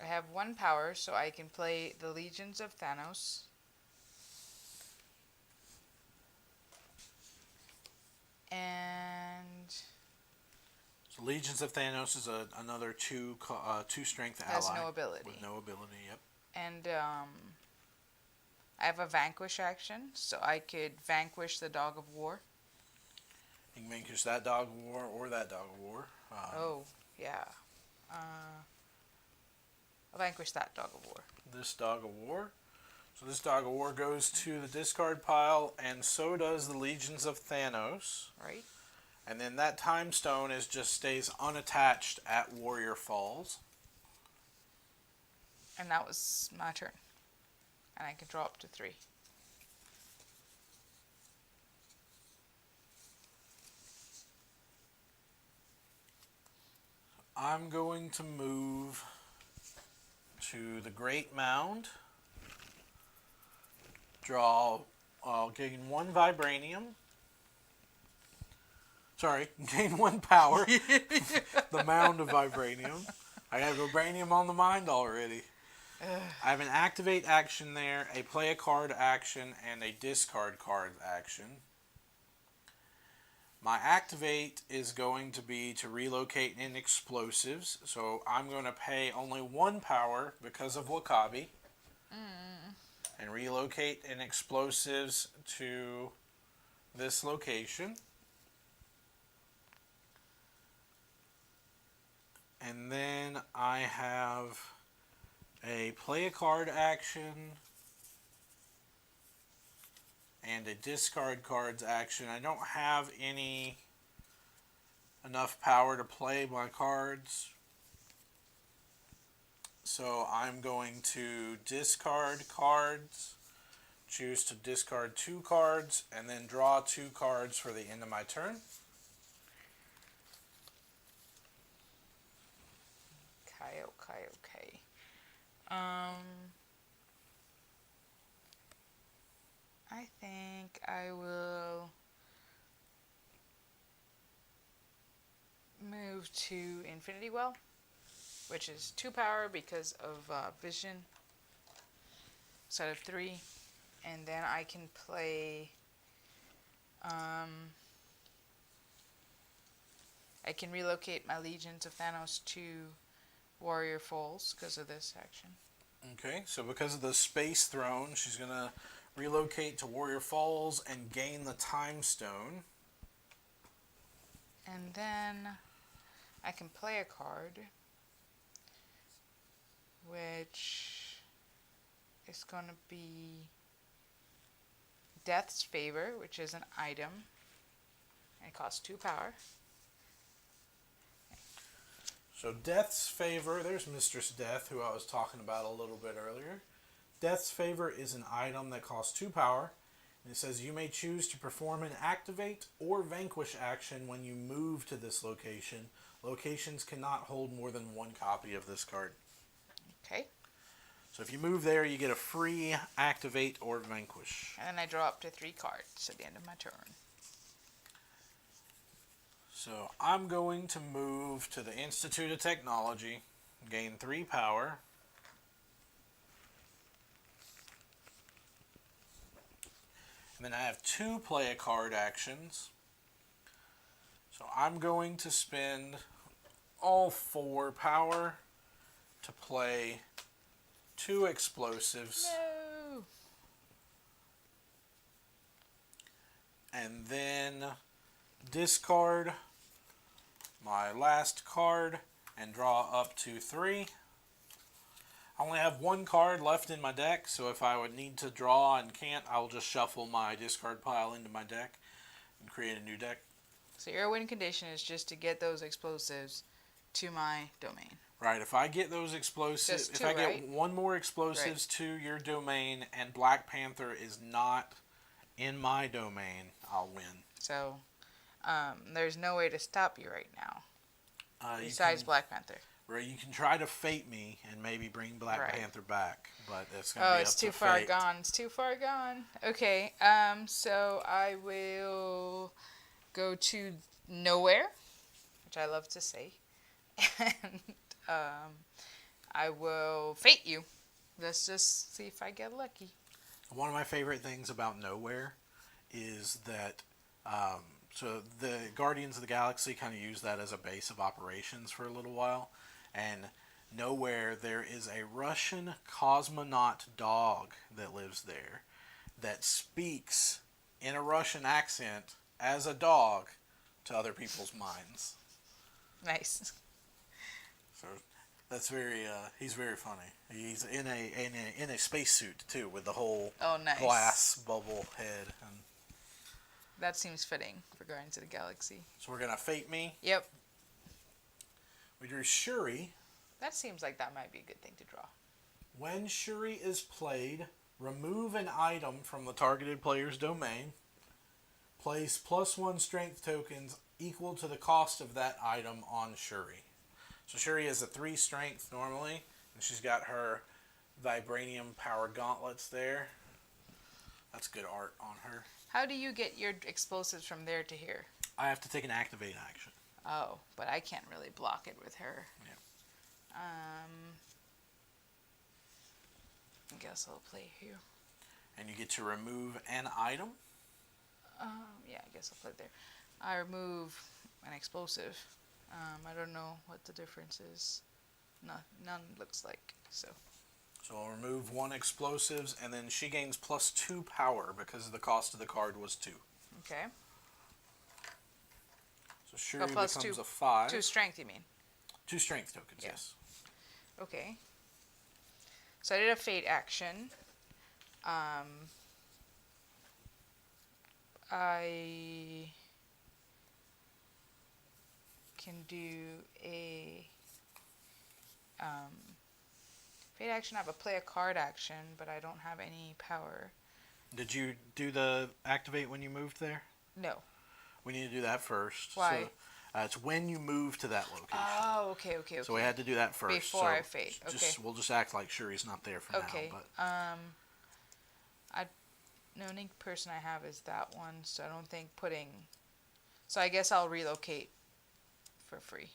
[SPEAKER 2] I have 1 power, so I can play the Legions of Thanos. And
[SPEAKER 1] So Legions of Thanos is another 2 strength ally.
[SPEAKER 2] has no ability.
[SPEAKER 1] With no ability, yep.
[SPEAKER 2] And I have a Vanquish action, so I could vanquish the Dog of War.
[SPEAKER 1] You can vanquish that Dog of War or that Dog of War.
[SPEAKER 2] Oh, yeah. I'll vanquish that Dog of War.
[SPEAKER 1] This Dog of War. So this Dog of War goes to the discard pile, and so does the Legions of Thanos.
[SPEAKER 2] Right?
[SPEAKER 1] And then that Time Stone just stays unattached at Warrior Falls.
[SPEAKER 2] And that was my turn. And I can draw up to 3.
[SPEAKER 1] I'm going to move to the Great Mound. Draw, gain 1 vibranium. Sorry, gain 1 power. The Mound of Vibranium. I have vibranium on the mind already. I have an activate action there, a play a card action, and a discard card action. My activate is going to be to relocate in explosives, so I'm going to pay only 1 power because of Wakabi. And relocate in explosives to this location. And then I have a play a card action and a discard cards action. I don't have enough power to play my cards. So I'm going to discard cards, choose to discard 2 cards, and then draw 2 cards for the end of my turn.
[SPEAKER 2] Okay. I think I will move to Infinity Well, which is 2 power because of vision, instead of 3. And then I can play, I can relocate my Legions of Thanos to Warrior Falls because of this action.
[SPEAKER 1] Okay, so because of the Space Throne, she's going to relocate to Warrior Falls and gain the Time Stone.
[SPEAKER 2] And then I can play a card, which is going to be Death's Favor, which is an item. It costs 2 power.
[SPEAKER 1] So Death's Favor, there's Mistress Death, who I was talking about a little bit earlier. Death's Favor is an item that costs 2 power. And it says you may choose to perform an activate or vanquish action when you move to this location. Locations cannot hold more than 1 copy of this card.
[SPEAKER 2] Okay.
[SPEAKER 1] So if you move there, you get a free activate or vanquish.
[SPEAKER 2] And then I draw up to 3 cards at the end of my turn.
[SPEAKER 1] So I'm going to move to the Institute of Technology, gain 3 power. And then I have 2 play a card actions. So I'm going to spend all 4 power to play 2 explosives.
[SPEAKER 2] No!
[SPEAKER 1] And then discard my last card and draw up to 3. I only have 1 card left in my deck, so if I would need to draw and can't, I'll just shuffle my discard pile into my deck and create a new deck.
[SPEAKER 2] So your win condition is just to get those explosives to my domain.
[SPEAKER 1] Right, if I get those explosives,
[SPEAKER 2] Just
[SPEAKER 1] if
[SPEAKER 2] 2,
[SPEAKER 1] I
[SPEAKER 2] right?
[SPEAKER 1] get 1 more explosives to your domain and Black Panther is not in my domain, I'll win.
[SPEAKER 2] So there's no way to stop you right now, besides
[SPEAKER 1] you can,
[SPEAKER 2] Black Panther.
[SPEAKER 1] Right, you can try to fate me and maybe bring Black
[SPEAKER 2] Right.
[SPEAKER 1] Panther back, but it's going to be up
[SPEAKER 2] it's
[SPEAKER 1] to
[SPEAKER 2] too far
[SPEAKER 1] fate.
[SPEAKER 2] gone. It's too far gone. Okay, so I will go to nowhere, which I love to say, and I will fate you. Let's just see if I get lucky.
[SPEAKER 1] One of my favorite things about Nowhere is that so the Guardians of the Galaxy kind of use that as a base of operations for a little while. And Nowhere, there is a Russian cosmonaut dog that lives there that speaks in a Russian accent as a dog to other people's minds.
[SPEAKER 2] Nice.
[SPEAKER 1] So that's very he's very funny. He's in a spacesuit too, with the whole
[SPEAKER 2] Nice.
[SPEAKER 1] glass bubble head. And
[SPEAKER 2] That seems fitting for Guardians of the Galaxy.
[SPEAKER 1] so we're gonna fate me.
[SPEAKER 2] Yep.
[SPEAKER 1] We drew Shuri.
[SPEAKER 2] That seems like that might be a good thing to draw.
[SPEAKER 1] When Shuri is played, remove an item from the targeted player's domain. Place +1 strength tokens equal to the cost of that item on Shuri. So Shuri is a 3 strength normally, and she's got her vibranium power gauntlets there. That's good art on her.
[SPEAKER 2] How do you get your explosives from there to here?
[SPEAKER 1] I have to take an activate action.
[SPEAKER 2] Oh, but I can't really block it with her.
[SPEAKER 1] Yeah.
[SPEAKER 2] I guess I'll play here.
[SPEAKER 1] And you get to remove an item.
[SPEAKER 2] Yeah, I guess I'll play there. I remove an explosive. I don't know what the difference is. No, none looks like. So
[SPEAKER 1] I'll remove 1 explosives, and then she gains +2 power because the cost of the card was 2.
[SPEAKER 2] okay.
[SPEAKER 1] So Shuri
[SPEAKER 2] plus
[SPEAKER 1] becomes
[SPEAKER 2] 2,
[SPEAKER 1] a 5.
[SPEAKER 2] 2 strength, you mean?
[SPEAKER 1] 2 strength tokens,
[SPEAKER 2] Yeah.
[SPEAKER 1] yes.
[SPEAKER 2] Okay. So I did a fate action. I can do a fate action. I have a play a card action, but I don't have any power.
[SPEAKER 1] Did you do the activate when you moved there?
[SPEAKER 2] No.
[SPEAKER 1] We need to do that first.
[SPEAKER 2] Why?
[SPEAKER 1] So, it's when you move to that location.
[SPEAKER 2] Oh, okay.
[SPEAKER 1] So we had to do that first.
[SPEAKER 2] Before I fate. Okay.
[SPEAKER 1] We'll just act like Shuri's not there for
[SPEAKER 2] okay.
[SPEAKER 1] now. But
[SPEAKER 2] the only person I have is that one, so I don't think putting. So I guess I'll relocate for free.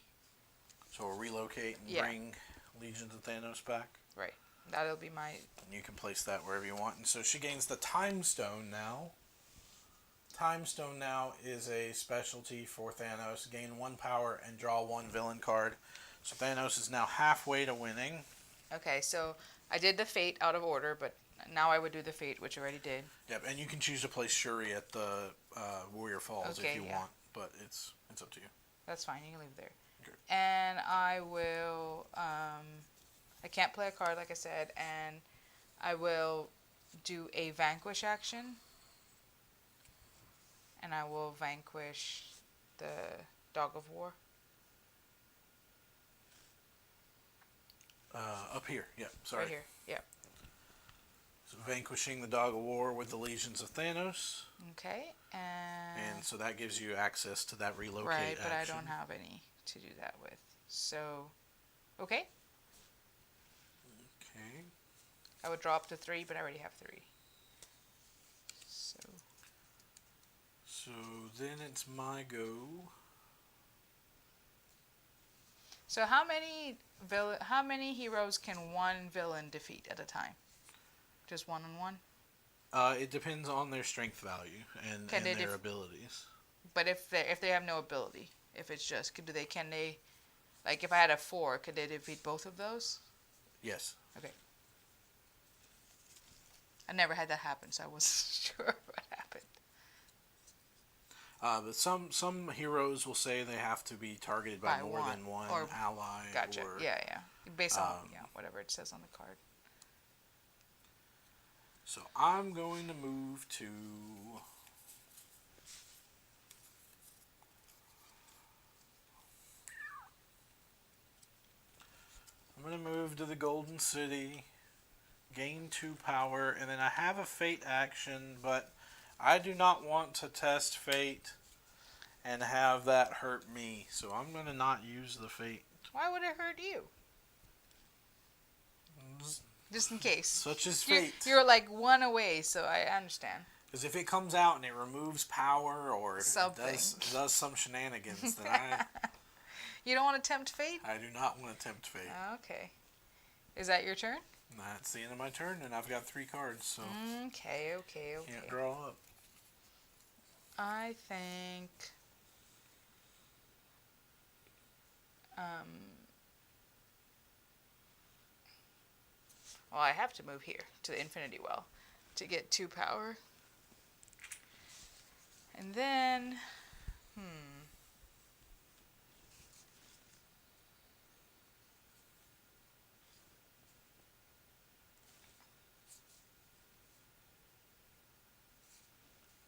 [SPEAKER 1] So we'll relocate and bring Legions of Thanos back.
[SPEAKER 2] Right. That'll be my.
[SPEAKER 1] And you can place that wherever you want. And so she gains the Time Stone now. Time Stone now is a specialty for Thanos. Gain 1 power and draw 1 villain card. So Thanos is now halfway to winning.
[SPEAKER 2] Okay, so I did the fate out of order, but now I would do the fate, which I already did.
[SPEAKER 1] Yep, and you can choose to place Shuri at the Warrior Falls if you want, but it's up to you.
[SPEAKER 2] That's fine. You can leave it there.
[SPEAKER 1] Okay.
[SPEAKER 2] And I will. I can't play a card, like I said, and I will do a Vanquish action. And I will vanquish the Dog of War.
[SPEAKER 1] Up here, yeah, sorry.
[SPEAKER 2] Right here, yeah.
[SPEAKER 1] So vanquishing the Dog of War with the Legions of Thanos.
[SPEAKER 2] Okay,
[SPEAKER 1] and so that gives you access to that relocate
[SPEAKER 2] right, but
[SPEAKER 1] action.
[SPEAKER 2] I don't have any to do that with. So, okay.
[SPEAKER 1] Okay.
[SPEAKER 2] I would drop to 3, but I already have 3.
[SPEAKER 1] So then it's my go.
[SPEAKER 2] So how many heroes can one villain defeat at a time? Just 1 on 1?
[SPEAKER 1] It depends on their strength value and their abilities.
[SPEAKER 2] But if they have no ability, if it's just can they like if I had a 4, could they defeat both of those?
[SPEAKER 1] Yes.
[SPEAKER 2] Okay. I never had that happen, so I wasn't sure what happened.
[SPEAKER 1] But some heroes will say they have to be targeted by more than one ally.
[SPEAKER 2] Gotcha.
[SPEAKER 1] Or,
[SPEAKER 2] yeah. Based on whatever it says on the card.
[SPEAKER 1] So I'm going to move to. I'm going to move to the Golden City, gain 2 power, and then I have a fate action, but I do not want to test fate and have that hurt me, so I'm going to not use the fate.
[SPEAKER 2] Why would it hurt you? Just in case.
[SPEAKER 1] Such is fate.
[SPEAKER 2] You're like 1 away, so I understand.
[SPEAKER 1] Because if it comes out and it removes power or
[SPEAKER 2] something
[SPEAKER 1] does some shenanigans, then I...
[SPEAKER 2] You don't want to tempt fate?
[SPEAKER 1] I do not want to tempt fate.
[SPEAKER 2] Okay. Is that your turn?
[SPEAKER 1] That's the end of my turn, and I've got 3 cards, so...
[SPEAKER 2] Okay.
[SPEAKER 1] Can't draw up.
[SPEAKER 2] I think... Well, I have to move here to the Infinity Well to get 2 power. And then...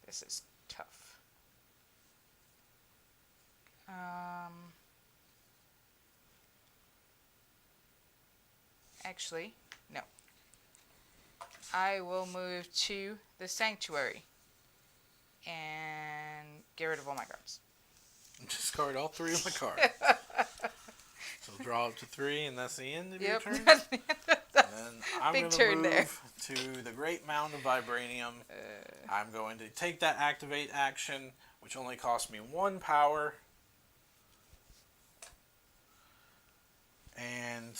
[SPEAKER 2] This is tough. Actually, no. I will move to the Sanctuary and get rid of all my cards.
[SPEAKER 1] Discard all 3 of my cards. So draw up to 3, and that's the end of your turn?
[SPEAKER 2] That's the end of the
[SPEAKER 1] and then I'm
[SPEAKER 2] big
[SPEAKER 1] going to
[SPEAKER 2] turn
[SPEAKER 1] move
[SPEAKER 2] there.
[SPEAKER 1] to the Great Mound of Vibranium. I'm going to take that activate action, which only costs me 1 power. And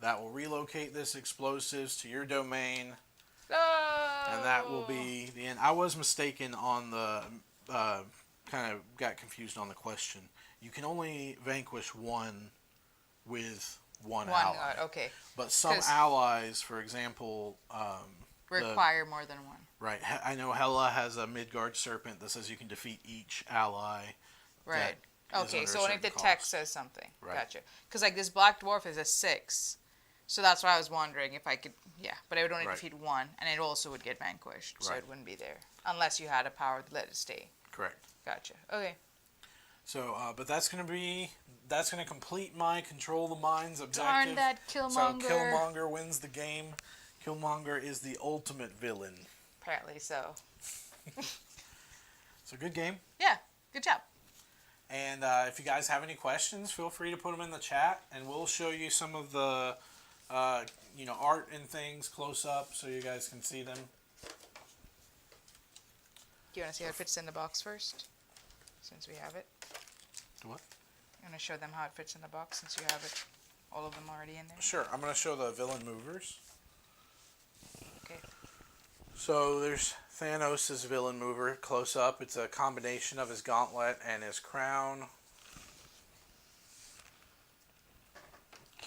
[SPEAKER 1] that will relocate this explosives to your domain.
[SPEAKER 2] No!
[SPEAKER 1] And that will be the end. I was mistaken on the, kind of got confused on the question. You can only vanquish one with one ally.
[SPEAKER 2] God, okay.
[SPEAKER 1] But some allies, for example,
[SPEAKER 2] require more than one.
[SPEAKER 1] Right. I know Hela has a Midgard serpent that says you can defeat each ally.
[SPEAKER 2] Right. Okay, so only if the
[SPEAKER 1] cost.
[SPEAKER 2] text says something.
[SPEAKER 1] Right.
[SPEAKER 2] Gotcha. Because like this black dwarf is a 6. So that's why I was wondering if I could, but I would only defeat one, and it also would get vanquished, so it wouldn't be there. Unless you had a power to let it stay.
[SPEAKER 1] Correct.
[SPEAKER 2] Gotcha. Okay.
[SPEAKER 1] So, but that's going to complete my Control the Minds objective.
[SPEAKER 2] Darn that Killmonger.
[SPEAKER 1] So Killmonger wins the game. Killmonger is the ultimate villain.
[SPEAKER 2] Apparently so.
[SPEAKER 1] So good game.
[SPEAKER 2] Yeah, good job.
[SPEAKER 1] And if you guys have any questions, feel free to put them in the chat, and we'll show you some of the, art and things close up so you guys can see them.
[SPEAKER 2] Do you want to see how it fits in the box first? Since we have it.
[SPEAKER 1] What?
[SPEAKER 2] You want to show them how it fits in the box since you have it, all of them already in there?
[SPEAKER 1] Sure. I'm going to show the villain movers.
[SPEAKER 2] Okay.
[SPEAKER 1] So there's Thanos' villain mover close up. It's a combination of his gauntlet and his crown.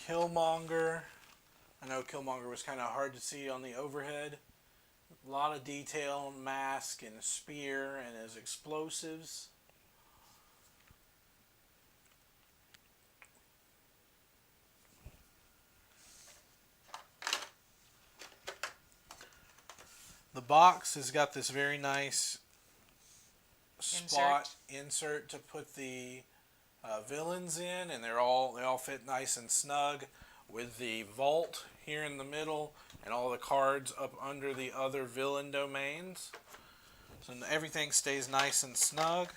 [SPEAKER 1] Killmonger. I know Killmonger was kind of hard to see on the overhead. A lot of detail, mask and spear and his explosives. The box has got this very nice spot insert to put the villains in, and they all fit nice and snug, with the vault here in the middle and all the cards up under the other villain domains. So everything stays nice and snug.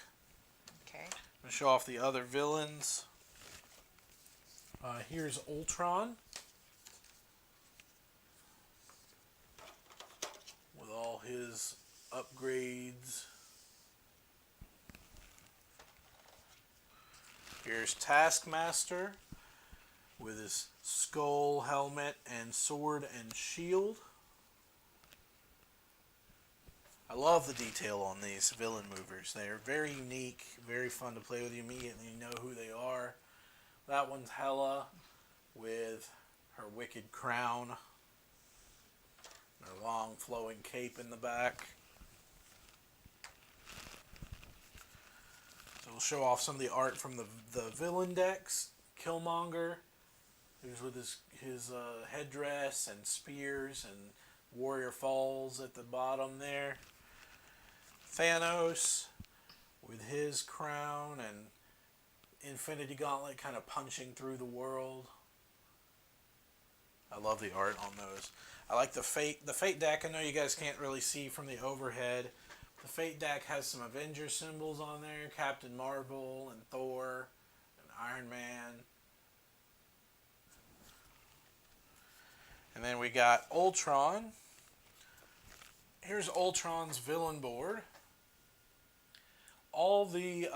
[SPEAKER 2] Okay.
[SPEAKER 1] I'm going to show off the other villains. Here's Ultron. With all his upgrades. Here's Taskmaster with his skull, helmet, and sword and shield. I love the detail on these villain movers. They are very unique, very fun to play with. You immediately know who they are. That one's Hela with her wicked crown. Her long flowing cape in the back. So we'll show off some of the art from the villain decks. Killmonger, who's with his headdress and spears, and Warrior Falls at the bottom there. Thanos with his crown and Infinity Gauntlet kind of punching through the world. I love the art on those. I like the Fate deck. I know you guys can't really see from the overhead. The Fate deck has some Avengers symbols on there. Captain Marvel and Thor and Iron Man. And then we got Ultron. Here's Ultron's villain board. All the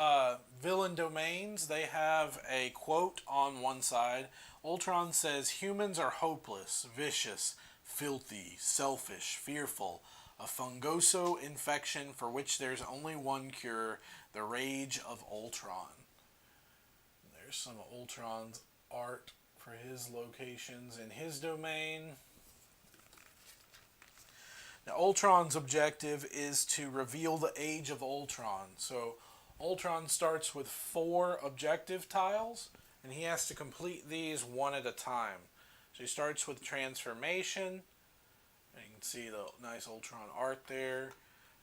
[SPEAKER 1] villain domains, they have a quote on one side. Ultron says, "Humans are hopeless, vicious, filthy, selfish, fearful, a fungoso infection for which there's only one cure, the rage of Ultron." There's some of Ultron's art for his locations in his domain. Now, Ultron's objective is to reveal the age of Ultron. So, Ultron starts with 4 objective tiles, and he has to complete these one at a time. So, he starts with transformation. And you can see the nice Ultron art there.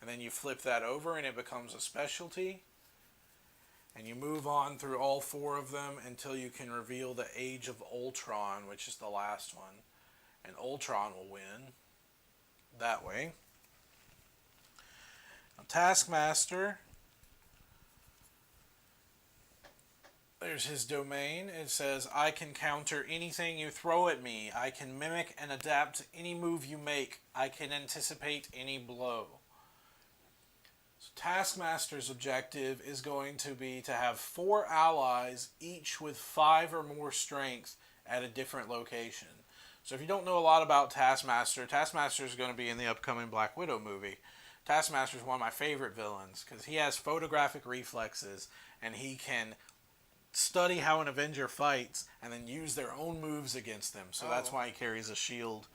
[SPEAKER 1] And then you flip that over, and it becomes a specialty. And you move on through all 4 of them until you can reveal the age of Ultron, which is the last one. And Ultron will win that way. Now, Taskmaster, there's his domain. It says, "I can counter anything you throw at me. I can mimic and adapt to any move you make. I can anticipate any blow." So Taskmaster's objective is going to be to have 4 allies, each with 5 or more strength at a different location. So if you don't know a lot about Taskmaster, Taskmaster is going to be in the upcoming Black Widow movie. Taskmaster is one of my favorite villains because he has photographic reflexes and he can study how an Avenger fights and then use their own moves against them. So that's why he carries a shield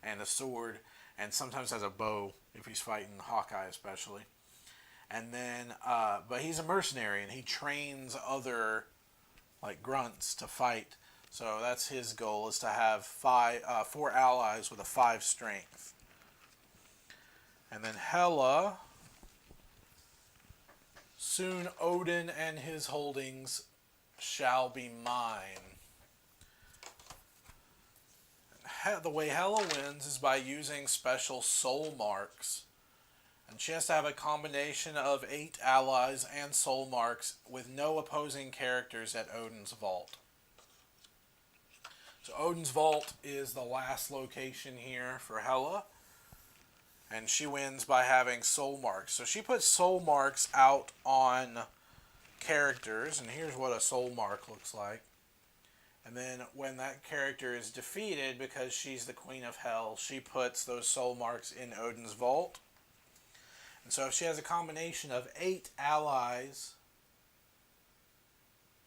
[SPEAKER 1] and a sword and sometimes has a bow if he's fighting Hawkeye especially. And then, but he's a mercenary and he trains other like grunts to fight. So that's his goal, is to have 4 allies with a 5 strength. And then Hela, soon Odin and his holdings shall be mine. The way Hela wins is by using special soul marks. And she has to have a combination of 8 allies and soul marks with no opposing characters at Odin's vault. So Odin's vault is the last location here for Hela. And she wins by having soul marks. So she puts soul marks out on characters. And here's what a soul mark looks like. And then when that character is defeated, because she's the Queen of Hell, she puts those soul marks in Odin's vault. And so if she has a combination of 8 allies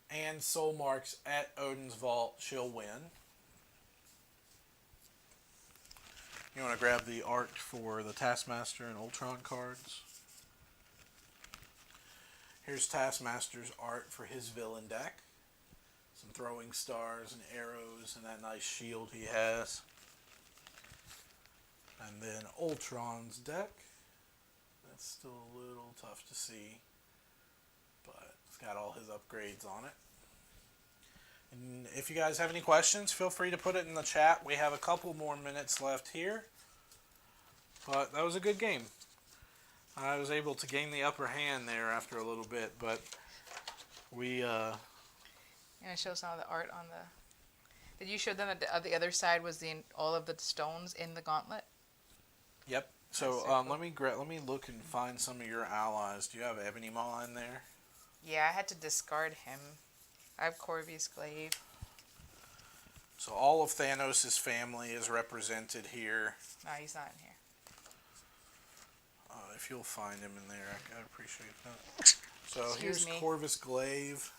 [SPEAKER 1] and soul marks at Odin's vault, she'll win. You want to grab the art for the Taskmaster and Ultron cards. Here's Taskmaster's art for his villain deck. Some throwing stars and arrows and that nice shield he has. And then Ultron's deck. That's still a little tough to see, but it's got all his upgrades on it. And if you guys have any questions, feel free to put it in the chat. We have a couple more minutes left here, but that was a good game. I was able to gain the upper hand there after a little bit, but we...
[SPEAKER 2] I'm going to show some of the art on the... Did you show them that the other side was all of the stones in the gauntlet?
[SPEAKER 1] Yep. So
[SPEAKER 2] cool.
[SPEAKER 1] let me look and find some of your allies. Do you have Ebony Maw in there?
[SPEAKER 2] Yeah, I had to discard him. I have Corvy's Glaive.
[SPEAKER 1] So all of Thanos' family is represented here.
[SPEAKER 2] No, he's not in here.
[SPEAKER 1] If you'll find him in there, I appreciate that. So here's Corvus Glaive.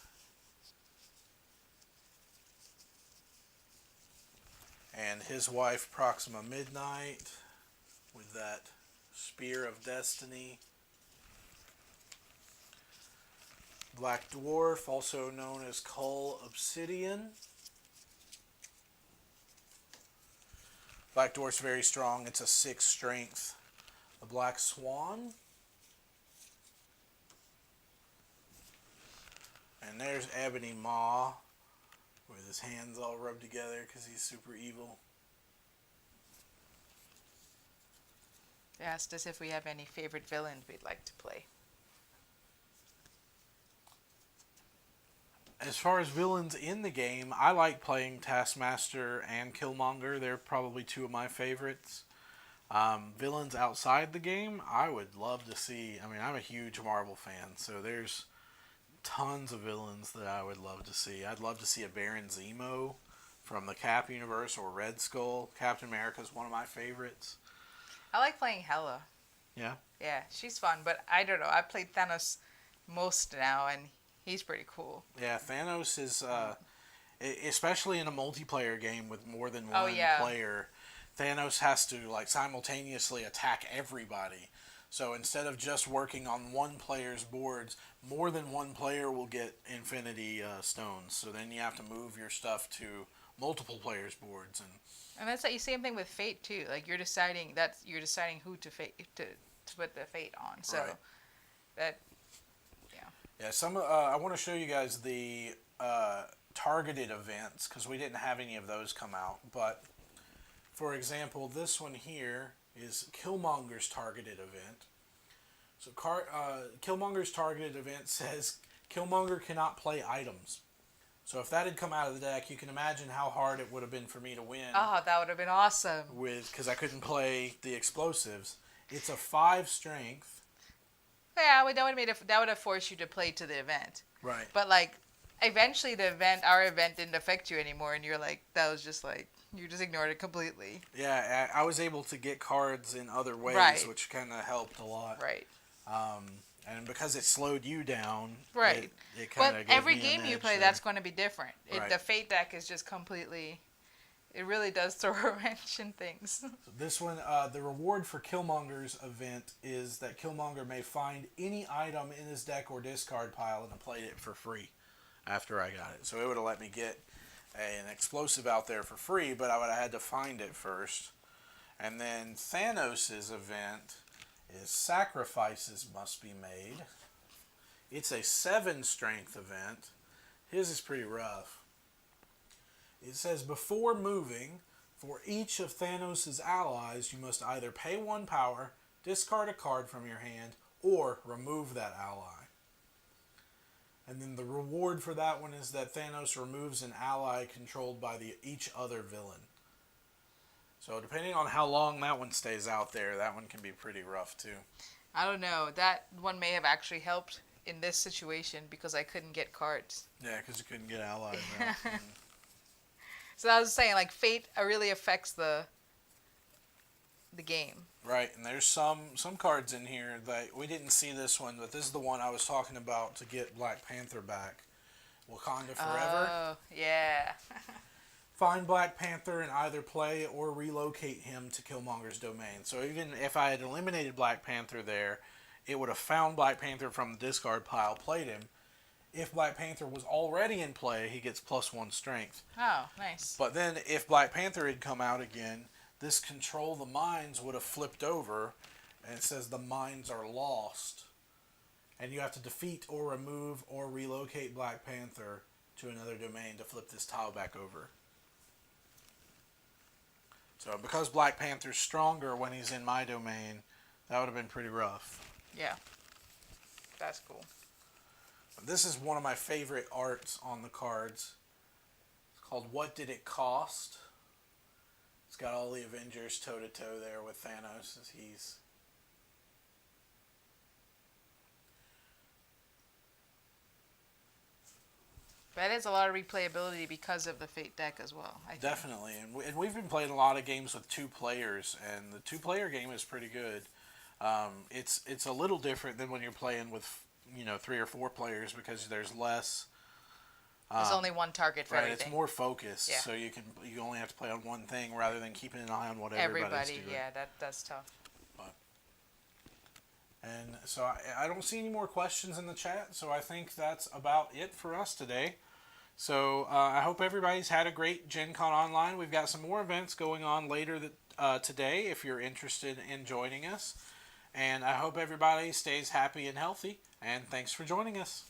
[SPEAKER 1] And his wife, Proxima Midnight, with that Spear of Destiny. Black Dwarf, also known as Cull Obsidian. Black Dwarf's very strong. It's a 6 strength. The Black Swan. And there's Ebony Maw, with his hands all rubbed together because he's super evil.
[SPEAKER 2] They asked us if we have any favorite villains we'd like to play.
[SPEAKER 1] As far as villains in the game, I like playing Taskmaster and Killmonger. They're probably 2 of my favorites. Villains outside the game, I would love to see. I mean, I'm a huge Marvel fan, so there's tons of villains that I would love to see. I'd love to see a Baron Zemo from the Cap universe or Red Skull. Captain America is one of my favorites.
[SPEAKER 2] I like playing Hela.
[SPEAKER 1] Yeah?
[SPEAKER 2] Yeah, she's fun, but I don't know. I played Thanos most now, and he's pretty cool.
[SPEAKER 1] Yeah, Thanos is, especially in a multiplayer game with more than one player, Thanos has to like simultaneously attack everybody. So instead of just working on one player's boards, more than one player will get Infinity Stones. So then you have to move your stuff to multiple players' boards,
[SPEAKER 2] and that's the same thing with Fate too. Like you're deciding who to put the Fate on. So
[SPEAKER 1] right.
[SPEAKER 2] that
[SPEAKER 1] yeah. I want to show you guys the targeted events because we didn't have any of those come out. But for example, this one here is Killmonger's targeted event. So Killmonger's targeted event says Killmonger cannot play items. So if that had come out of the deck, you can imagine how hard it would have been for me to win.
[SPEAKER 2] Oh, that would have been awesome.
[SPEAKER 1] Because I couldn't play the explosives. It's a 5 strength.
[SPEAKER 2] Yeah, that would have forced you to play to the event.
[SPEAKER 1] Right.
[SPEAKER 2] But like, eventually our event didn't affect you anymore, and you're like, that was just like. You just ignored it completely.
[SPEAKER 1] Yeah, I was able to get cards in other ways,
[SPEAKER 2] Right.
[SPEAKER 1] which kind of helped a lot.
[SPEAKER 2] Right.
[SPEAKER 1] And because it slowed you down,
[SPEAKER 2] Right.
[SPEAKER 1] it kind
[SPEAKER 2] But
[SPEAKER 1] of gave
[SPEAKER 2] every
[SPEAKER 1] me
[SPEAKER 2] game
[SPEAKER 1] an
[SPEAKER 2] you
[SPEAKER 1] edge
[SPEAKER 2] play,
[SPEAKER 1] there.
[SPEAKER 2] that's going to be different.
[SPEAKER 1] Right.
[SPEAKER 2] The Fate deck is just completely. It really does throw a wrench in things.
[SPEAKER 1] So this one, the reward for Killmonger's event is that Killmonger may find any item in his deck or discard pile and play it for free after I got it. So it would have let me get an explosive out there for free, but I would have had to find it first. And then Thanos' event is sacrifices must be made. It's a 7 strength event. His is pretty rough. It says before moving, for each of Thanos' allies, you must either pay 1 power, discard a card from your hand, or remove that ally. And then the reward for that one is that Thanos removes an ally controlled by each other villain. So depending on how long that one stays out there, that one can be pretty rough too.
[SPEAKER 2] I don't know. That one may have actually helped in this situation because I couldn't get cards.
[SPEAKER 1] Yeah, because you couldn't get allies out.
[SPEAKER 2] So I was saying, like, Fate really affects the game.
[SPEAKER 1] Right, and there's some cards in here that we didn't see this one, but this is the one I was talking about to get Black Panther back. Wakanda Forever.
[SPEAKER 2] Oh, yeah.
[SPEAKER 1] Find Black Panther and either play or relocate him to Killmonger's domain. So even if I had eliminated Black Panther there, it would have found Black Panther from the discard pile, played him. If Black Panther was already in play, he gets +1 strength.
[SPEAKER 2] Oh, nice.
[SPEAKER 1] But then if Black Panther had come out again, this control the mines would have flipped over, and it says the mines are lost. And you have to defeat or remove or relocate Black Panther to another domain to flip this tile back over. So because Black Panther's stronger when he's in my domain, that would have been pretty rough.
[SPEAKER 2] Yeah. That's cool.
[SPEAKER 1] This is one of my favorite arts on the cards. It's called What Did It Cost? It's got all the Avengers toe-to-toe there with Thanos as he's...
[SPEAKER 2] That is a lot of replayability because of the Fate deck as well. I think.
[SPEAKER 1] Definitely. And we've been playing a lot of games with 2 players, and the 2-player game is pretty good. It's a little different than when you're playing with 3 or 4 players because there's less.
[SPEAKER 2] There's only one target for everything.
[SPEAKER 1] It's more focused,
[SPEAKER 2] Yeah.
[SPEAKER 1] so you only have to play on one thing rather than keeping an eye on what everybody's
[SPEAKER 2] Everybody,
[SPEAKER 1] doing.
[SPEAKER 2] yeah, that's tough.
[SPEAKER 1] And so I don't see any more questions in the chat, so I think that's about it for us today. So I hope everybody's had a great Gen Con Online. We've got some more events going on later today if you're interested in joining us. And I hope everybody stays happy and healthy. And thanks for joining us.